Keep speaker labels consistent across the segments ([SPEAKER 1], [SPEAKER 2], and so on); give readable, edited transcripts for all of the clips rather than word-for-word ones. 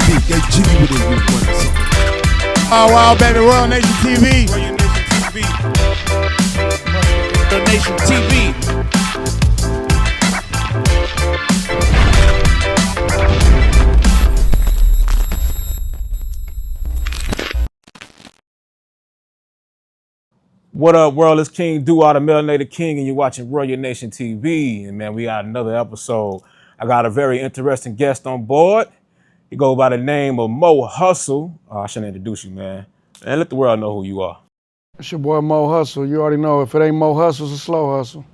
[SPEAKER 1] BKG with it, you want something.
[SPEAKER 2] Oh, wow, baby, Royal Nation TV. Royal Nation TV.
[SPEAKER 3] What up, world? It's King Do Out of Melanated King, and you're watching Royal Nation TV. And man, we got another episode. I got a very interesting guest on board. He go by the name of Mo Hustle. I shouldn't introduce you, man. And let the world know who you are.
[SPEAKER 4] It's your boy Mo Hustle. You already know if it ain't Mo Hustle, it's a slow hustle.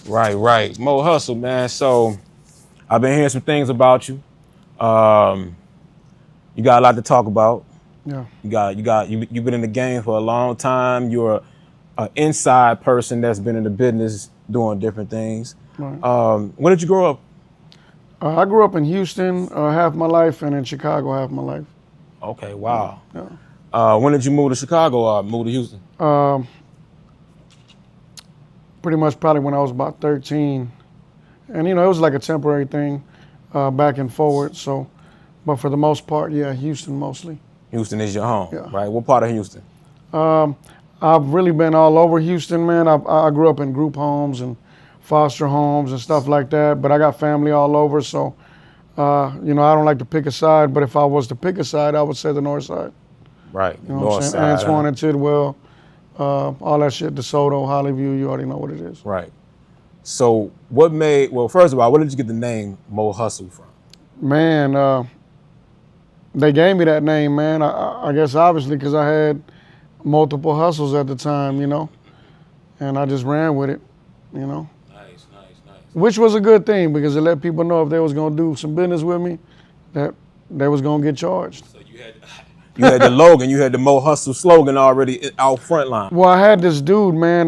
[SPEAKER 3] Right. Mo Hustle, man. So I've been hearing some things about you. You got a lot to talk about.
[SPEAKER 4] Yeah.
[SPEAKER 3] You've been in the game for a long time. You're an inside person that's been in the business doing different things.
[SPEAKER 4] Right.
[SPEAKER 3] When did you grow up?
[SPEAKER 4] I grew up in Houston half my life and in Chicago half my life.
[SPEAKER 3] Okay, wow.
[SPEAKER 4] Yeah.
[SPEAKER 3] When did you move to Chicago or move to Houston?
[SPEAKER 4] Pretty much probably when I was about 13. And, it was like a temporary thing back and forward. So, but for the most part, yeah, Houston mostly.
[SPEAKER 3] Houston is your home,
[SPEAKER 4] Yeah.
[SPEAKER 3] right? What part of Houston?
[SPEAKER 4] I've really been all over Houston, man. I grew up in group homes and foster homes and stuff like that, but I got family all over, so, I don't like to pick a side, but if I was to pick a side, I would say the north side.
[SPEAKER 3] Right,
[SPEAKER 4] You know
[SPEAKER 3] north
[SPEAKER 4] what I'm saying?
[SPEAKER 3] side.
[SPEAKER 4] Antoine and Tidwell, all that shit, DeSoto, Hollyview, you already know what it is.
[SPEAKER 3] Right. So first of all, where did you get the name Mo Hustle from?
[SPEAKER 4] Man, they gave me that name, man, I guess obviously because I had multiple hustles at the time, and I just ran with it,
[SPEAKER 3] Nice.
[SPEAKER 4] Which was a good thing because it let people know if they was gonna do some business with me, that they was gonna get charged.
[SPEAKER 3] So you had the Logan, you had the Mo Hustle slogan already out front line.
[SPEAKER 4] Well, I had this dude, man,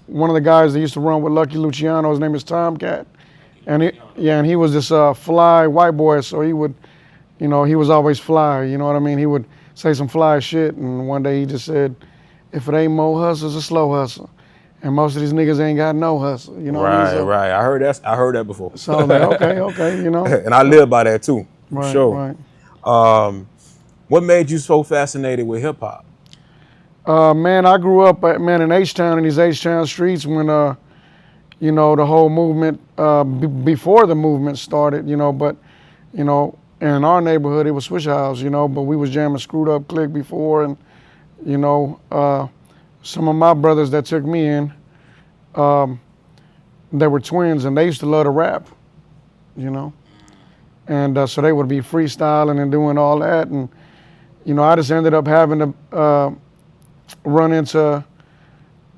[SPEAKER 4] one of the guys that used to run with Lucky Luciano, his name is Tomcat. And he was this fly white boy, so he would, he was always fly, you know what I mean? He would say some fly shit, and one day he just said, if it ain't Mo Hustle, it's a slow hustle. And most of these niggas ain't got no hustle, you know what I mean? So,
[SPEAKER 3] Right. I heard that before.
[SPEAKER 4] So I was like, okay,
[SPEAKER 3] And I live by that too, for
[SPEAKER 4] Right,
[SPEAKER 3] sure.
[SPEAKER 4] right.
[SPEAKER 3] What made you so fascinated with hip hop?
[SPEAKER 4] Man, I grew up, in H-Town, in these H-Town streets when, the whole movement, before the movement started, but, in our neighborhood, it was Swish House, but we was jamming Screwed Up Click before, and, some of my brothers that took me in, they were twins, and they used to love to rap, and so they would be freestyling and doing all that, and, I just ended up having to run into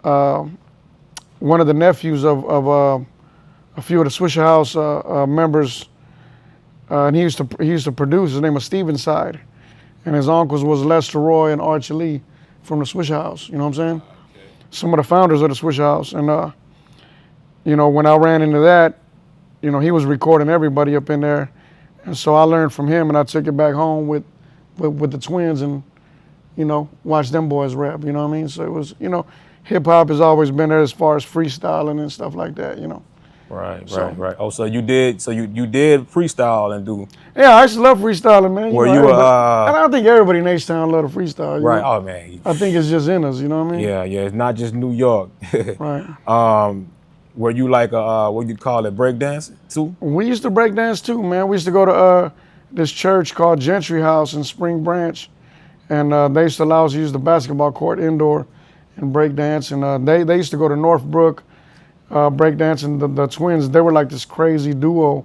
[SPEAKER 4] one of the nephews of a few of the Swisher House members, and he used to produce. His name was Steven Side, and his uncles was Lester Roy and Archie Lee from the Swisher House. You know what I'm saying?
[SPEAKER 3] Okay.
[SPEAKER 4] Some of the founders of the Swisher House, and when I ran into that, he was recording everybody up in there, and so I learned from him, and I took it back home with the twins and, watch them boys rap, you know what I mean? So it was, hip hop has always been there as far as freestyling and stuff like that,
[SPEAKER 3] Right. Oh, so you did freestyle and do.
[SPEAKER 4] Yeah, I used to love freestyling, man.
[SPEAKER 3] And
[SPEAKER 4] I think everybody in H-Town love to freestyle.
[SPEAKER 3] Right.
[SPEAKER 4] know?
[SPEAKER 3] Oh man.
[SPEAKER 4] I think it's just in us, you know what I mean?
[SPEAKER 3] Yeah. It's not just New York.
[SPEAKER 4] Right.
[SPEAKER 3] Were you like what you call it, breakdancing too?
[SPEAKER 4] We used to break dance too, man. We used to go to this church called Gentry House in Spring Branch, and they used to allow us to use the basketball court indoor and break dance. And they used to go to Northbrook, break dance, and the twins, they were like this crazy duo.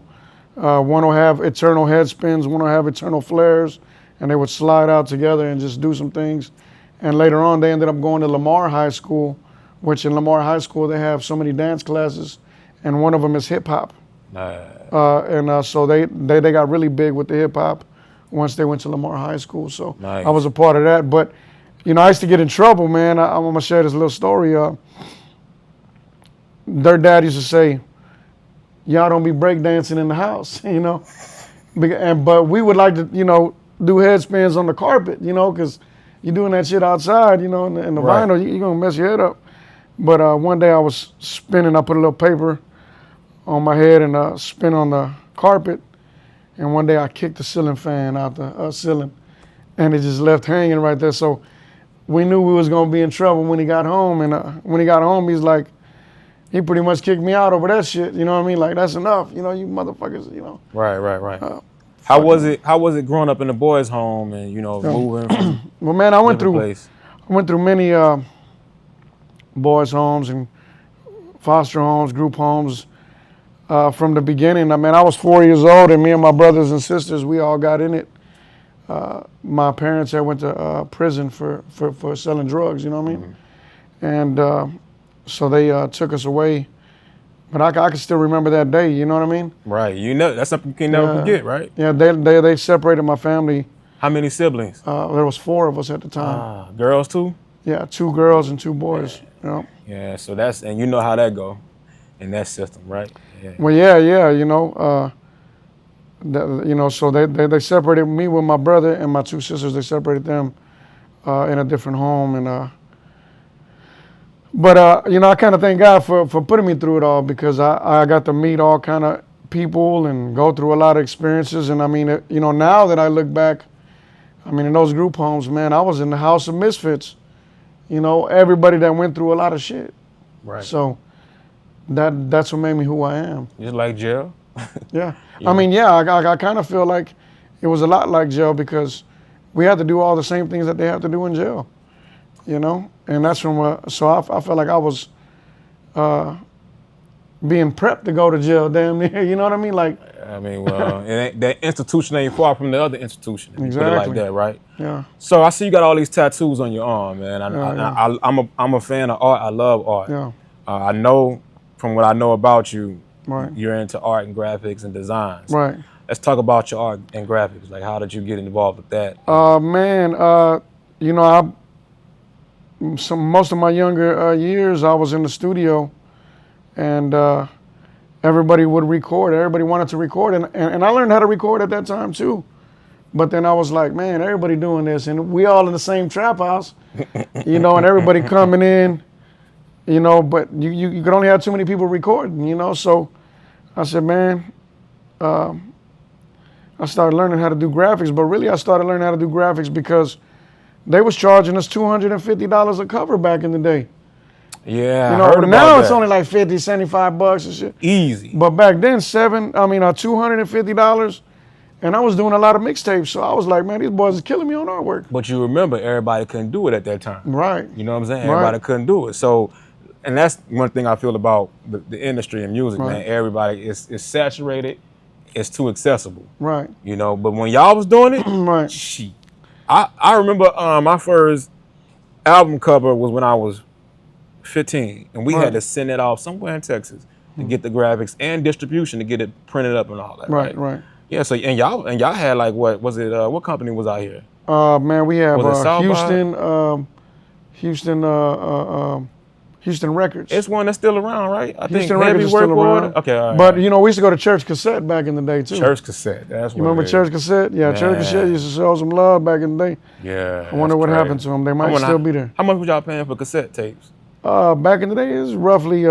[SPEAKER 4] One will have eternal head spins, one will have eternal flares, and they would slide out together and just do some things. And later on, they ended up going to Lamar High School, which in Lamar High School, they have so many dance classes, and one of them is hip hop. So they got really big with the hip hop once they went to Lamar High School. So
[SPEAKER 3] nice.
[SPEAKER 4] I was a part of that. But, I used to get in trouble, man. I'm going to share this little story. Their dad used to say, y'all don't be breakdancing in the house, But we would like to, do head spins on the carpet, because you're doing that shit outside, in the
[SPEAKER 3] Right.
[SPEAKER 4] vinyl, you're going to mess your head up. But one day I was spinning, I put a little paper on my head and spin on the carpet. And one day I kicked the ceiling fan out the ceiling, and it just left hanging right there. So we knew we was gonna be in trouble when he got home. And when he got home, he's like, he pretty much kicked me out over that shit. You know what I mean? Like, that's enough. You know, you motherfuckers. You know.
[SPEAKER 3] Right. How was it growing up in the boys' home and moving from
[SPEAKER 4] Well, man, I went
[SPEAKER 3] place?
[SPEAKER 4] through many boys' homes and foster homes, group homes. From the beginning, I mean, I was 4 years old, and me and my brothers and sisters, we all got in it. My parents had went to prison for selling drugs, you know what I mean? And so they took us away. But I can still remember that day, you know what I mean?
[SPEAKER 3] Right, that's something you can never forget, right?
[SPEAKER 4] Yeah, they separated my family.
[SPEAKER 3] How many siblings?
[SPEAKER 4] There was 4 of us at the time.
[SPEAKER 3] Girls too?
[SPEAKER 4] Yeah, 2 girls and 2 boys. You know?
[SPEAKER 3] Yeah, so and you know how that go in that system, right? Yeah.
[SPEAKER 4] Well, yeah, you know, so they separated me with my brother and my 2 sisters. They separated them in a different home, and but you know, I kind of thank God for putting me through it all, because I got to meet all kind of people and go through a lot of experiences. And I mean, you know, now that I look back, I mean, in those group homes, man, I was in the house of misfits. You know, everybody that went through a lot of shit.
[SPEAKER 3] Right.
[SPEAKER 4] So that's what made me who I am.
[SPEAKER 3] Just like jail?
[SPEAKER 4] Yeah. I mean, yeah, I kind of feel like it was a lot like jail, because we had to do all the same things that they have to do in jail, you know? And that's from, so I felt like I was being prepped to go to jail, damn near, you know what I mean? Like,
[SPEAKER 3] I mean, well, that institution ain't far from the other institution, if you put it like that, right?
[SPEAKER 4] Yeah.
[SPEAKER 3] So I see you got all these tattoos on your arm, man. I'm a fan of art. I love art.
[SPEAKER 4] Yeah.
[SPEAKER 3] I know from what I know about you,
[SPEAKER 4] Right.
[SPEAKER 3] you're into art and graphics and designs.
[SPEAKER 4] Right.
[SPEAKER 3] Let's talk about your art and graphics. Like, how did you get involved with that?
[SPEAKER 4] Man, you know, most of my younger years, I was in the studio, and everybody would record. Everybody wanted to record, and I learned how to record at that time too. But then I was like, man, everybody doing this, and we all in the same trap house, you know, and everybody coming in, you know, but you could only have too many people recording, you know. So I said, man, I started learning how to do graphics, but really I started learning how to do graphics because they was charging us $250 a cover back in the day.
[SPEAKER 3] Yeah,
[SPEAKER 4] you know,
[SPEAKER 3] I heard about
[SPEAKER 4] now
[SPEAKER 3] that.
[SPEAKER 4] It's only like $50, $75 and shit.
[SPEAKER 3] Easy.
[SPEAKER 4] But back then, $250, and I was doing a lot of mixtapes, so I was like, man, these boys are killing me on artwork.
[SPEAKER 3] But you remember, everybody couldn't do it at that time.
[SPEAKER 4] Right.
[SPEAKER 3] You know what I'm saying?
[SPEAKER 4] Right.
[SPEAKER 3] Everybody couldn't do it. So, and that's one thing I feel about the industry and music,
[SPEAKER 4] Right.
[SPEAKER 3] man. Everybody is saturated. It's too accessible.
[SPEAKER 4] Right.
[SPEAKER 3] You know, but when y'all was doing it,
[SPEAKER 4] Right.
[SPEAKER 3] shit. I remember my first album cover was when I was 15, and we
[SPEAKER 4] Right.
[SPEAKER 3] had to send it off somewhere in Texas to get the graphics and distribution to get it printed up and all that.
[SPEAKER 4] Right. Right.
[SPEAKER 3] Yeah. So and y'all had like what was it? What company was out here?
[SPEAKER 4] Man, we have
[SPEAKER 3] Was it South
[SPEAKER 4] Houston Records.
[SPEAKER 3] It's one that's still around, right? I
[SPEAKER 4] Houston
[SPEAKER 3] think
[SPEAKER 4] Records
[SPEAKER 3] Heavy
[SPEAKER 4] is still
[SPEAKER 3] Work
[SPEAKER 4] around.
[SPEAKER 3] Okay, all right.
[SPEAKER 4] But you know, we used to go to Church Cassette back in the day too.
[SPEAKER 3] Church Cassette. That's what
[SPEAKER 4] You remember
[SPEAKER 3] it is.
[SPEAKER 4] Church Cassette? Yeah, Church
[SPEAKER 3] Man.
[SPEAKER 4] Cassette used to show some love back in the day.
[SPEAKER 3] Yeah.
[SPEAKER 4] I wonder what happened to them. They might still be there.
[SPEAKER 3] How much was y'all paying for cassette tapes?
[SPEAKER 4] Back in the day, it was roughly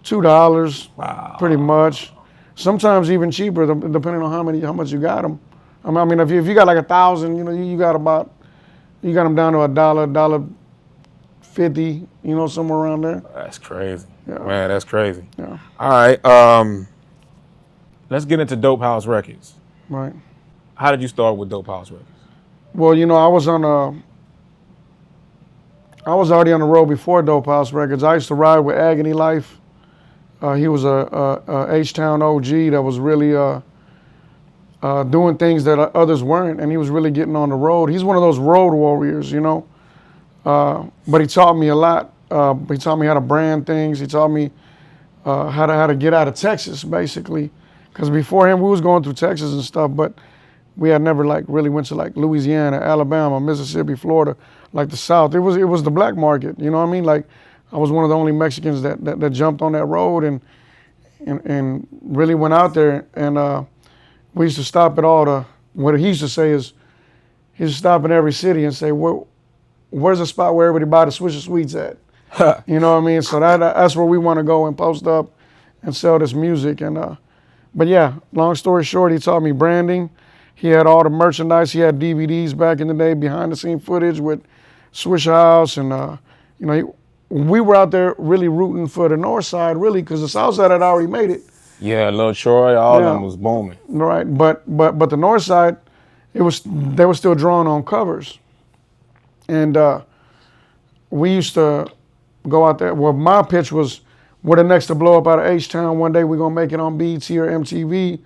[SPEAKER 4] $2,
[SPEAKER 3] Wow.
[SPEAKER 4] pretty much. Sometimes even cheaper, depending on how much you got them. I mean, if you got like 1,000, you know, you got them down to $1.50, you know, somewhere around there.
[SPEAKER 3] That's crazy.
[SPEAKER 4] Yeah.
[SPEAKER 3] Man, that's crazy.
[SPEAKER 4] Yeah.
[SPEAKER 3] All right. Let's get into Dope House Records.
[SPEAKER 4] Right.
[SPEAKER 3] How did you start with Dope House Records?
[SPEAKER 4] Well, you know, I was already on the road before Dope House Records. I used to ride with Agony Life. He was a H-Town OG that was really doing things that others weren't, and he was really getting on the road. He's one of those road warriors, you know. But he taught me a lot. He taught me how to brand things. He taught me how to get out of Texas, basically. Because before him, we was going through Texas and stuff, but we had never like really went to like Louisiana, Alabama, Mississippi, Florida, like the South. It was the black market, you know what I mean? Like I was one of the only Mexicans that jumped on that road and really went out there. And we used to stop at what he used to say is, he used to stop in every city and say, where's a spot where everybody buy the Swisher Sweets at? You know what I mean? So that's where we want to go and post up and sell this music. And But yeah, long story short, he taught me branding. He had all the merchandise. He had DVDs back in the day, behind the scene footage with Swish House, and we were out there really rooting for the North Side, really, because the South Side had already made it.
[SPEAKER 3] Yeah, Lil Troy, all
[SPEAKER 4] Yeah.
[SPEAKER 3] them was booming.
[SPEAKER 4] Right, but the North Side, they were still drawing on covers, and we used to go out there. Well, my pitch was, we're the next to blow up out of H-Town. One day we're gonna make it on BET or MTV.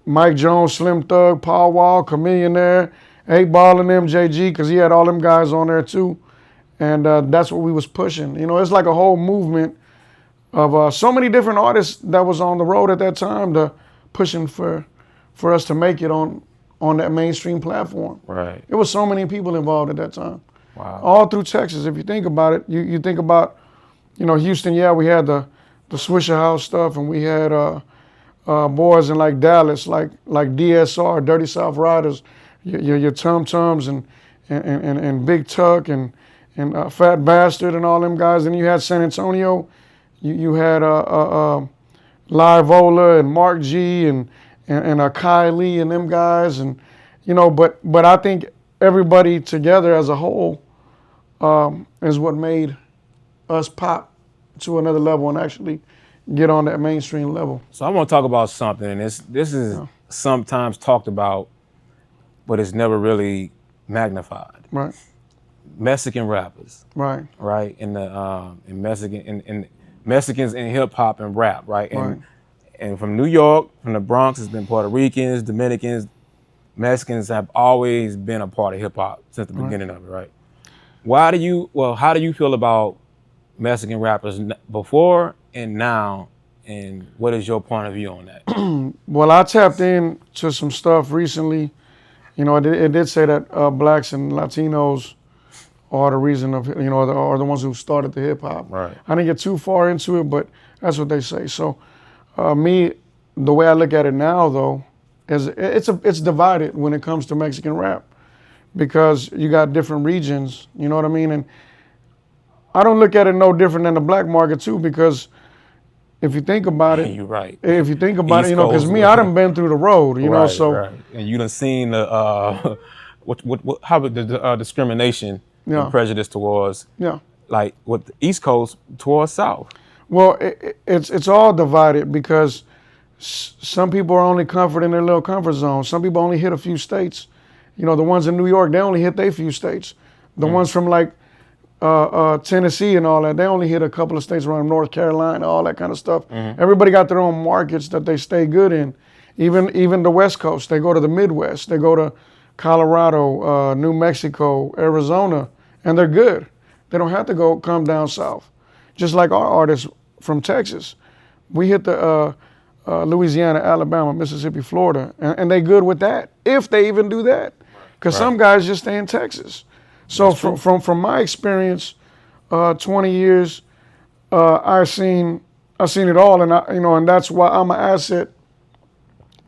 [SPEAKER 4] Mike Jones, Slim Thug, Paul Wall, Chameleon there, 8 Ball and MJG, because he had all them guys on there too, and that's what we was pushing. You know, it's like a whole movement of so many different artists that was on the road at that time, to pushing for us to make it on that mainstream platform.
[SPEAKER 3] Right.
[SPEAKER 4] It was so many people involved at that time.
[SPEAKER 3] Wow.
[SPEAKER 4] All through Texas. If you think about it, you think about, Houston. Yeah, we had the Swisher House stuff, and we had boys in like Dallas, like DSR, Dirty South Riders, your Tum Tums and Big Tuck and Fat Bastard and all them guys. And you had San Antonio. You had Live Ola and Mark G and Kylie and them guys, and but I think everybody together as a whole is what made us pop to another level and actually get on that mainstream level.
[SPEAKER 3] So I want to talk about something, and this is sometimes talked about, but it's never really magnified.
[SPEAKER 4] Right.
[SPEAKER 3] Mexican rappers,
[SPEAKER 4] Right.
[SPEAKER 3] right? In the in Mexicans in hip hop and rap, right? And
[SPEAKER 4] Right.
[SPEAKER 3] and from New York, from the Bronx, it's been Puerto Ricans, Dominicans, Mexicans have always been a part of hip hop since the beginning of it, right? How do you feel about Mexican rappers before and now, and what is your point of view on that?
[SPEAKER 4] Well, I tapped into some stuff recently. It did say that blacks and Latinos are the reason of, are the ones who started the hip hop.
[SPEAKER 3] Right.
[SPEAKER 4] I didn't get too far into it, but that's what they say. So, me, the way I look at it now, though, is it's divided when it comes to Mexican rap, because you got different regions. You know what I mean? And I don't look at it no different than the black market too, because if you think about it,
[SPEAKER 3] You're right.
[SPEAKER 4] if you think about
[SPEAKER 3] East
[SPEAKER 4] it, because
[SPEAKER 3] Coast,
[SPEAKER 4] me, I done been through the road,
[SPEAKER 3] Right,
[SPEAKER 4] so.
[SPEAKER 3] right. And you done seen the how about the discrimination
[SPEAKER 4] Yeah.
[SPEAKER 3] and prejudice towards,
[SPEAKER 4] Yeah.
[SPEAKER 3] like, with the East Coast towards South.
[SPEAKER 4] Well, it's all divided, because some people are only comfort in their little comfort zone. Some people only hit a few states. The ones in New York, they only hit their few states. The ones from like Tennessee and all that, they only hit a couple of states around North Carolina, all that kind of stuff. Everybody got their own markets that they stay good in. Even the West Coast, they go to the Midwest. They go to Colorado, New Mexico, Arizona, and they're good. They don't have to come down south. Just like our artists from Texas. We hit the Louisiana, Alabama, Mississippi, Florida, and they good with that, if they even do that. Because some guys just stay in Texas. So from my experience, 20 years, I've seen it all, and and that's why I'm an asset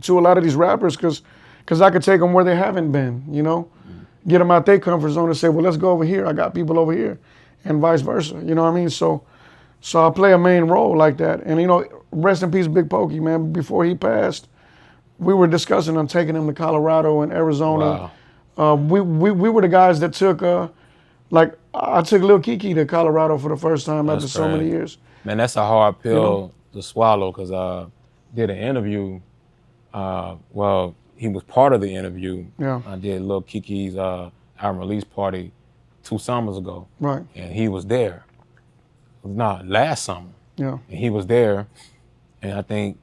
[SPEAKER 4] to a lot of these rappers, because I could take them where they haven't been, get them out their comfort zone and say, well, let's go over here. I got people over here, and vice versa. You know what I mean? So I play a main role like that. And rest in peace, Big Pokey, man. Before he passed, we were discussing on taking him to Colorado and Arizona.
[SPEAKER 3] Wow.
[SPEAKER 4] We were the guys that took, I took Lil Kiki to Colorado for the first time after so many years.
[SPEAKER 3] Man, that's a hard pill to swallow, because I did an interview. Well, he was part of the interview.
[SPEAKER 4] Yeah.
[SPEAKER 3] I did Lil Kiki's album release party 2 summers ago.
[SPEAKER 4] Right.
[SPEAKER 3] And he was there. Last summer.
[SPEAKER 4] Yeah.
[SPEAKER 3] And he was there, and I think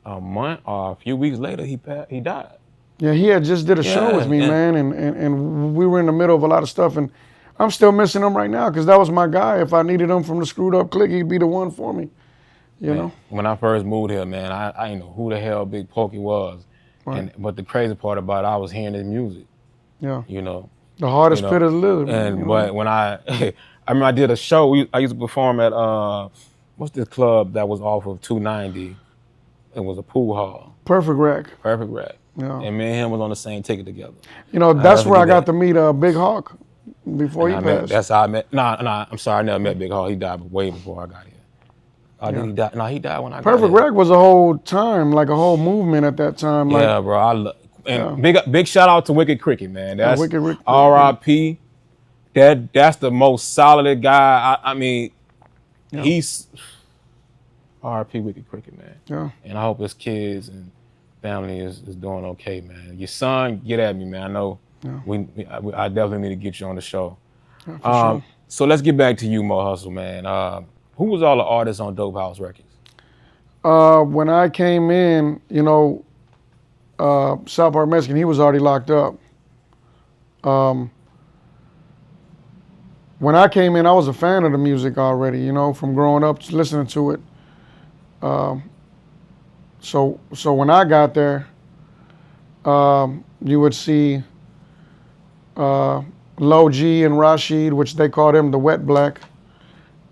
[SPEAKER 3] a month or a few weeks later, he died.
[SPEAKER 4] Yeah, he had just did a show with me, man, and we were in the middle of a lot of stuff, and I'm still missing him right now, because that was my guy. If I needed him from the Screwed Up Clique, he'd be the one for me, you know?
[SPEAKER 3] When I first moved here, man, I didn't know who the hell Big Pokey was.
[SPEAKER 4] Right.
[SPEAKER 3] But the crazy part about it, I was hearing his music,
[SPEAKER 4] Yeah.
[SPEAKER 3] The
[SPEAKER 4] hardest pit of the litter.
[SPEAKER 3] But when I remember I did a show, I used to perform at, what's this club that was off of 290? It was a pool hall.
[SPEAKER 4] Perfect Rack.
[SPEAKER 3] Perfect Rack.
[SPEAKER 4] Yeah.
[SPEAKER 3] And me and him was on the same ticket together.
[SPEAKER 4] That's where I got to meet Big Hawk before he passed.
[SPEAKER 3] That's how I met. Nah, I'm sorry, I never met Big Hawk. He died way before I got here. Did he die? No, he died when I got
[SPEAKER 4] Perfect
[SPEAKER 3] here.
[SPEAKER 4] Rec was a whole time, like a whole movement at that time. Like,
[SPEAKER 3] Yeah, bro. Big shout out to Wicked Cricket, man. That's
[SPEAKER 4] Wicked Rick.
[SPEAKER 3] R.I.P. That's the most solid guy. I mean, he's R.I.P. Wicked Cricket, man.
[SPEAKER 4] Yeah.
[SPEAKER 3] And I hope his kids and family is doing okay, man. Your son, get at me, man. I know I definitely need to get you on the show.
[SPEAKER 4] Yeah, for sure.
[SPEAKER 3] So let's get back to you, Mo Hustle, man. Who was all the artists on Dope House Records?
[SPEAKER 4] When I came in, South Park Mexican, he was already locked up. When I came in, I was a fan of the music already, from growing up, listening to it. So when I got there, you would see Low G and Rashid, which they called him the Wet Black.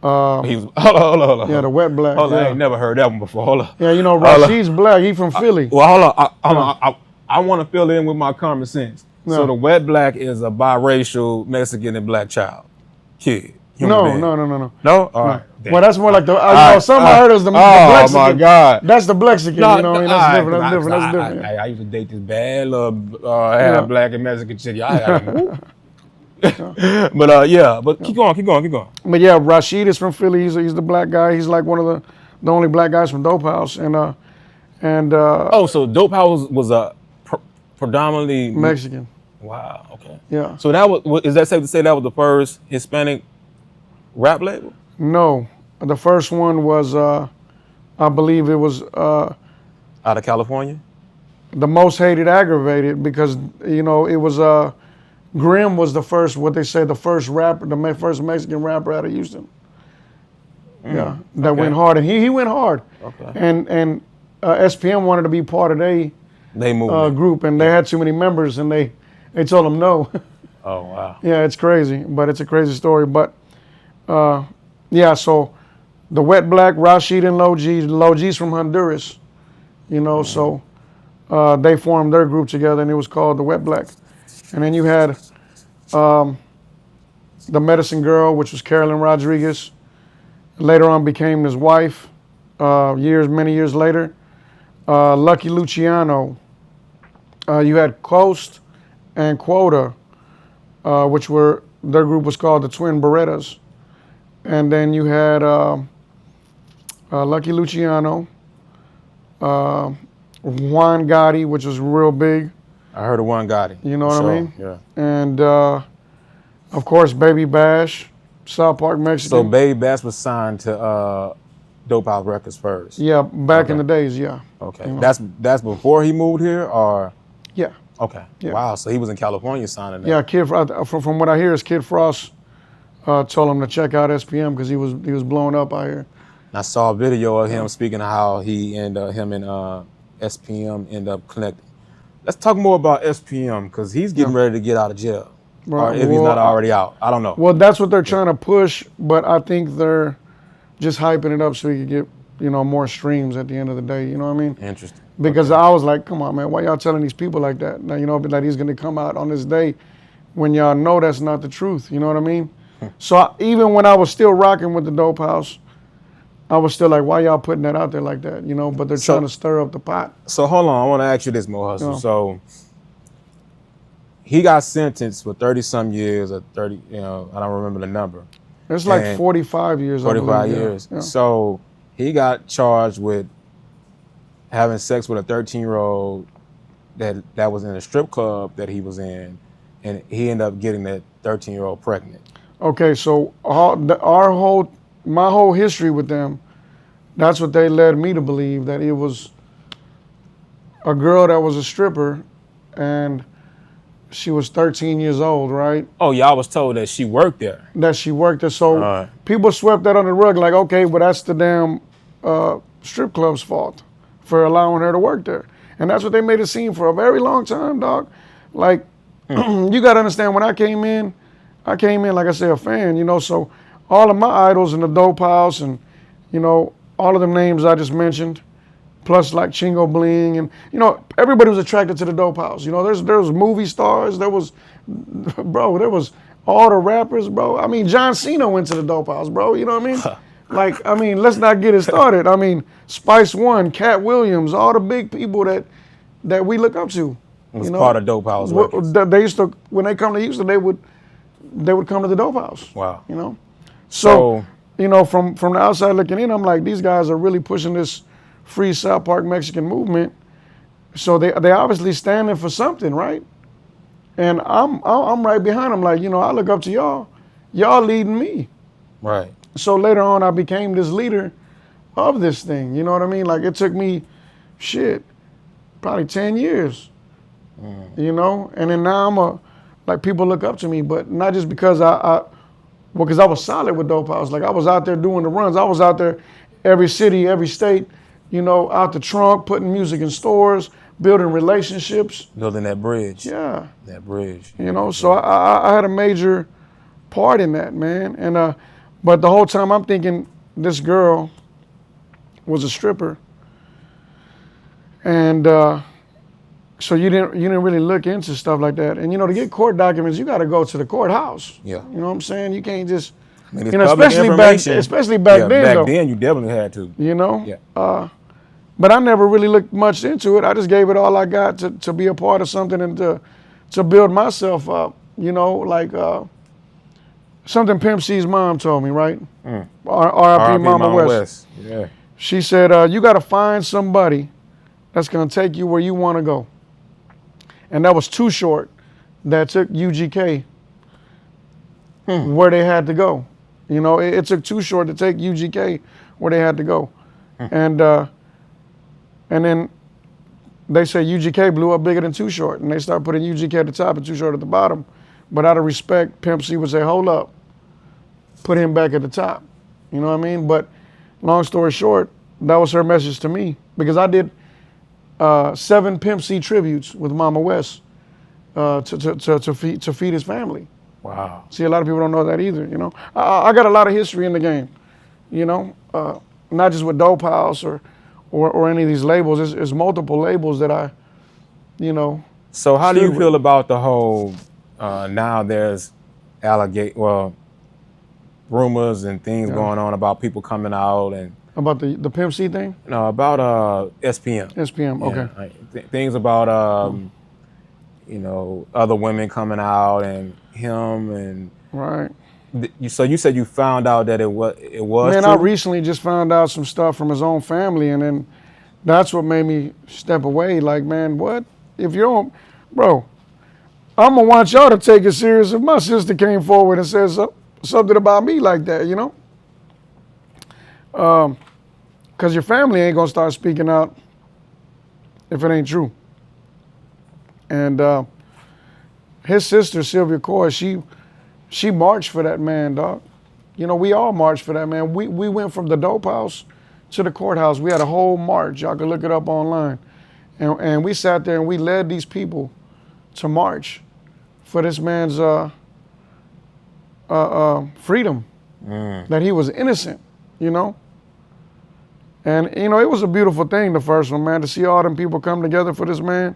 [SPEAKER 3] He was hold on.
[SPEAKER 4] Yeah, the Wet Black.
[SPEAKER 3] Hold on,
[SPEAKER 4] yeah.
[SPEAKER 3] I ain't never heard that one before. Hold on.
[SPEAKER 4] Yeah, Rashid's black. He from Philly.
[SPEAKER 3] Well, hold on. I want to fill in with my common sense.
[SPEAKER 4] No.
[SPEAKER 3] So the Wet Black is a biracial Mexican and black kid.
[SPEAKER 4] No.
[SPEAKER 3] No? All right.
[SPEAKER 4] Well, that's more like the. I heard it was the Blexican.
[SPEAKER 3] Oh my God.
[SPEAKER 4] That's the Blexican. That's different. That's different.
[SPEAKER 3] I used to date this bad little half black and Mexican chick. But keep going.
[SPEAKER 4] But yeah, Rashid is from Philly. He's the black guy. He's like one of the only black guys from Dope House.
[SPEAKER 3] So Dope House was a predominantly
[SPEAKER 4] Mexican.
[SPEAKER 3] Wow. Okay.
[SPEAKER 4] Yeah.
[SPEAKER 3] So is that safe to say that was the first Hispanic rap label?
[SPEAKER 4] No, the first one was I believe it was
[SPEAKER 3] Out of California?
[SPEAKER 4] the Most Hated Aggravated because it was Grimm was the first, what they say, the first Mexican rapper out of Houston. Yeah, that went hard, and he went hard.
[SPEAKER 3] Okay.
[SPEAKER 4] And SPM wanted to be part of they group, and they had too many members, and they told him no.
[SPEAKER 3] Oh wow.
[SPEAKER 4] Yeah, it's crazy, but it's a crazy story. But so the Wet Black, Rashid and Low G's from Honduras, so they formed their group together, and it was called the Wet Black. And then you had the Medicine Girl, which was Carolyn Rodriguez. Later on became his wife, many years later. Lucky Luciano. You had Coast and Quota, which their group was called the Twin Berettas. And then you had Lucky Luciano, Juan Gotti, which was real big.
[SPEAKER 3] I heard of Juan Gotti.
[SPEAKER 4] You know what I mean?
[SPEAKER 3] Yeah.
[SPEAKER 4] And of course, Baby Bash, South Park Mexican.
[SPEAKER 3] So Baby Bash was signed to Dope House Records first.
[SPEAKER 4] Yeah, back in the days, yeah.
[SPEAKER 3] Okay. That's before he moved here, or?
[SPEAKER 4] Yeah.
[SPEAKER 3] Okay.
[SPEAKER 4] Yeah.
[SPEAKER 3] Wow. So he was in California signing that.
[SPEAKER 4] Yeah, from what I hear is Kid Frost told him to check out SPM because he was blowing up out here.
[SPEAKER 3] I saw a video of him speaking of how him and SPM end up connecting. Let's talk more about SPM because he's getting ready to get out of jail. Or if he's not already out. I don't know.
[SPEAKER 4] Well, that's what they're trying to push, but I think they're just hyping it up so he can get, more streams at the end of the day. You know what I mean?
[SPEAKER 3] Interesting.
[SPEAKER 4] Because I was like, come on, man, why y'all telling these people like that? Now, like he's going to come out on this day when y'all know that's not the truth. You know what I mean? So even when I was still rocking with the Dope House, I was still like, why y'all putting that out there like that? But they're trying to stir up the pot.
[SPEAKER 3] So hold on, I want to ask you this, Mo Hustle.
[SPEAKER 4] Yeah.
[SPEAKER 3] So he got sentenced for 30-some years or 30, I don't remember the number.
[SPEAKER 4] It's like 45 years.
[SPEAKER 3] 45 years.
[SPEAKER 4] Yeah.
[SPEAKER 3] So he got charged with having sex with a 13-year-old that was in a strip club that he was in, and he ended up getting that 13-year-old pregnant.
[SPEAKER 4] Okay, so my whole history with them, that's what they led me to believe, that it was a girl that was a stripper and she was 13 years old, right?
[SPEAKER 3] Oh, yeah, I was told that she worked there.
[SPEAKER 4] That she worked there. So people swept that under the rug like, okay, well, that's the damn strip club's fault for allowing her to work there. And that's what they made it seem for a very long time, dog. Like, you got to understand, when I came in, like I say, a fan, so all of my idols in the Dope House and, all of them names I just mentioned, plus like Chingo Bling and, everybody was attracted to the Dope House. There was movie stars, there was all the rappers, bro. I mean, John Cena went to the Dope House, bro, you know what I mean? Like, I mean, let's not get it started. I mean, Spice One, Cat Williams, all the big people that we look up to.
[SPEAKER 3] Was part of Dope House Records.
[SPEAKER 4] They used to, when they come to Houston, they would come to the Dope House.
[SPEAKER 3] Wow.
[SPEAKER 4] You know, so you know, from the outside looking in, I'm like, these guys are really pushing this free South Park Mexican movement. So they obviously standing for something, right? And I'm right behind them. Like, you know, I look up to y'all. Y'all leading me.
[SPEAKER 3] Right.
[SPEAKER 4] So later on, I became this leader of this thing. You know what I mean? Like, it took me, probably 10 years. You know? And then now like, people look up to me, but not just because because I was solid with Dope House. Like, I was out there doing the runs. I was out there every city, every state, you know, out the trunk, putting music in stores, building relationships.
[SPEAKER 3] Building that bridge.
[SPEAKER 4] Yeah.
[SPEAKER 3] That bridge.
[SPEAKER 4] You know, so I had a major part in that, man. And but the whole time I'm thinking this girl was a stripper. And so you didn't really look into stuff like that. And you know, to get court documents, you got to go to the courthouse.
[SPEAKER 3] Yeah.
[SPEAKER 4] You know what I'm saying? You can't just,
[SPEAKER 3] I mean, it's
[SPEAKER 4] you know,
[SPEAKER 3] public
[SPEAKER 4] especially
[SPEAKER 3] information.
[SPEAKER 4] back
[SPEAKER 3] Yeah,
[SPEAKER 4] then.
[SPEAKER 3] back
[SPEAKER 4] though,
[SPEAKER 3] then, you definitely had to.
[SPEAKER 4] You know.
[SPEAKER 3] Yeah.
[SPEAKER 4] But I never really looked much into it. I just gave it all I got to be a part of something and to build myself up. You know, like something Pimp C's mom told me, right? R.I.P. Mama West.
[SPEAKER 3] Yeah.
[SPEAKER 4] She said, you got to find somebody that's going to take you where you want to go. And that was Too Short that took UGK where they had to go. You know, it took Too Short to take UGK where they had to go. And then they say UGK blew up bigger than Too Short, and they start putting UGK at the top and Too Short at the bottom. But out of respect, Pimp C would say, hold up, put him back at the top. You know what I mean? But long story short, that was her message to me, because I did 7 Pimp C tributes with Mama West to feed his family.
[SPEAKER 3] Wow.
[SPEAKER 4] See, a lot of people don't know that either, you know. I got a lot of history in the game, you know, not just with Dope House or any of these labels. It's multiple labels that I, you know.
[SPEAKER 3] So how do you feel about the whole, now there's rumors and things going on about people coming out and.
[SPEAKER 4] About the Pimp C thing?
[SPEAKER 3] No, about SPM.
[SPEAKER 4] SPM, okay.
[SPEAKER 3] Like, things about, you know, other women coming out and him and.
[SPEAKER 4] Right.
[SPEAKER 3] So you said you found out that it was
[SPEAKER 4] Man,
[SPEAKER 3] true?
[SPEAKER 4] I recently just found out some stuff from his own family, and then that's what made me step away. Like, man, what? If you don't, bro, I'm gonna want y'all to take it serious if my sister came forward and said something about me like that, you know? Because your family ain't gonna start speaking out if it ain't true. And his sister, Sylvia Coy, she marched for that man, dog. You know, we all marched for that man. We went from the Dope House to the courthouse. We had a whole march. Y'all can look it up online. And we sat there and we led these people to march for this man's freedom, that he was innocent, you know? And, you know, it was a beautiful thing, the first one, man, to see all them people come together for this man.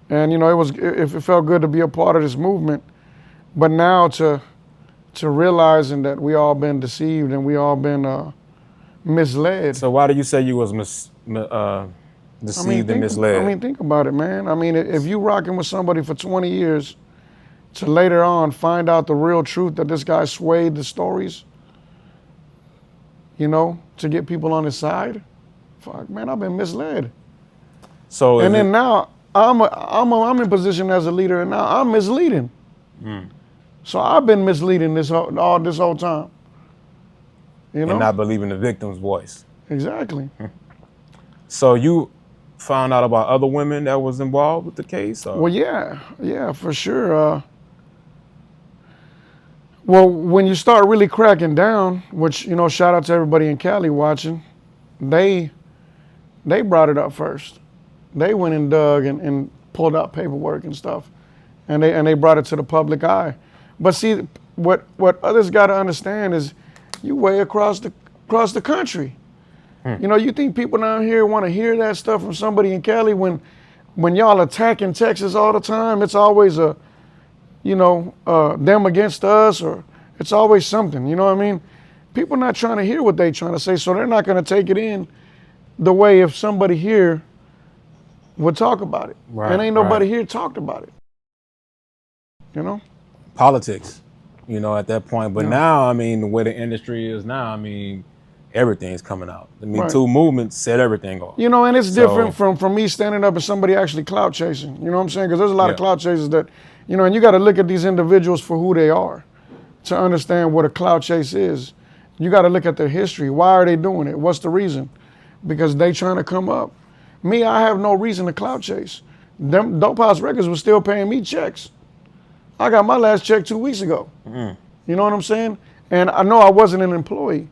[SPEAKER 4] And, you know, it felt good to be a part of this movement. But now to realizing that we all been deceived and we all been misled.
[SPEAKER 3] So why do you say you was deceived and misled?
[SPEAKER 4] I mean, think about it, man. I mean, if you rocking with somebody for 20 years to later on find out the real truth that this guy swayed the stories, you know, to get people on his side, fuck, man, I've been misled.
[SPEAKER 3] So
[SPEAKER 4] and then now I'm in position as a leader, and now I'm misleading. So I've been misleading this whole time. You know,
[SPEAKER 3] and not believing the victim's voice.
[SPEAKER 4] Exactly.
[SPEAKER 3] So you found out about other women that was involved with the case? Or?
[SPEAKER 4] Well, yeah, for sure. Well, when you start really cracking down, which, you know, shout out to everybody in Cali watching, they brought it up first. They went and dug and pulled out paperwork and stuff, and they brought it to the public eye. But see, what others got to understand is, you way across the country. You know, you think people down here want to hear that stuff from somebody in Cali when y'all attacking Texas all the time? It's always them against us, or it's always something. You know what I mean? people not trying to hear what they trying to say, so they're not going to take it in the way if somebody here would talk about it.
[SPEAKER 3] Right,
[SPEAKER 4] and ain't nobody
[SPEAKER 3] right.
[SPEAKER 4] here talked about it. You know?
[SPEAKER 3] Politics, at that point. But
[SPEAKER 4] Yeah.
[SPEAKER 3] now, I mean, the way the industry is now, I mean, everything's coming out. The Me
[SPEAKER 4] Right.
[SPEAKER 3] Too movement set everything off.
[SPEAKER 4] And it's
[SPEAKER 3] So-
[SPEAKER 4] different from me standing up and somebody actually clout chasing. You know what I'm saying? Because there's a lot of
[SPEAKER 3] Yeah.
[SPEAKER 4] clout chasers that, and you got to look at these individuals for who they are to understand what a clout chase is. You got to look at their history. Why are they doing it? What's the reason? Because they trying to come up. Me, I have no reason to clout chase. Them Dope House Records was still paying me checks. I got my last check 2 weeks ago. You know what I'm saying? And I know I wasn't an employee.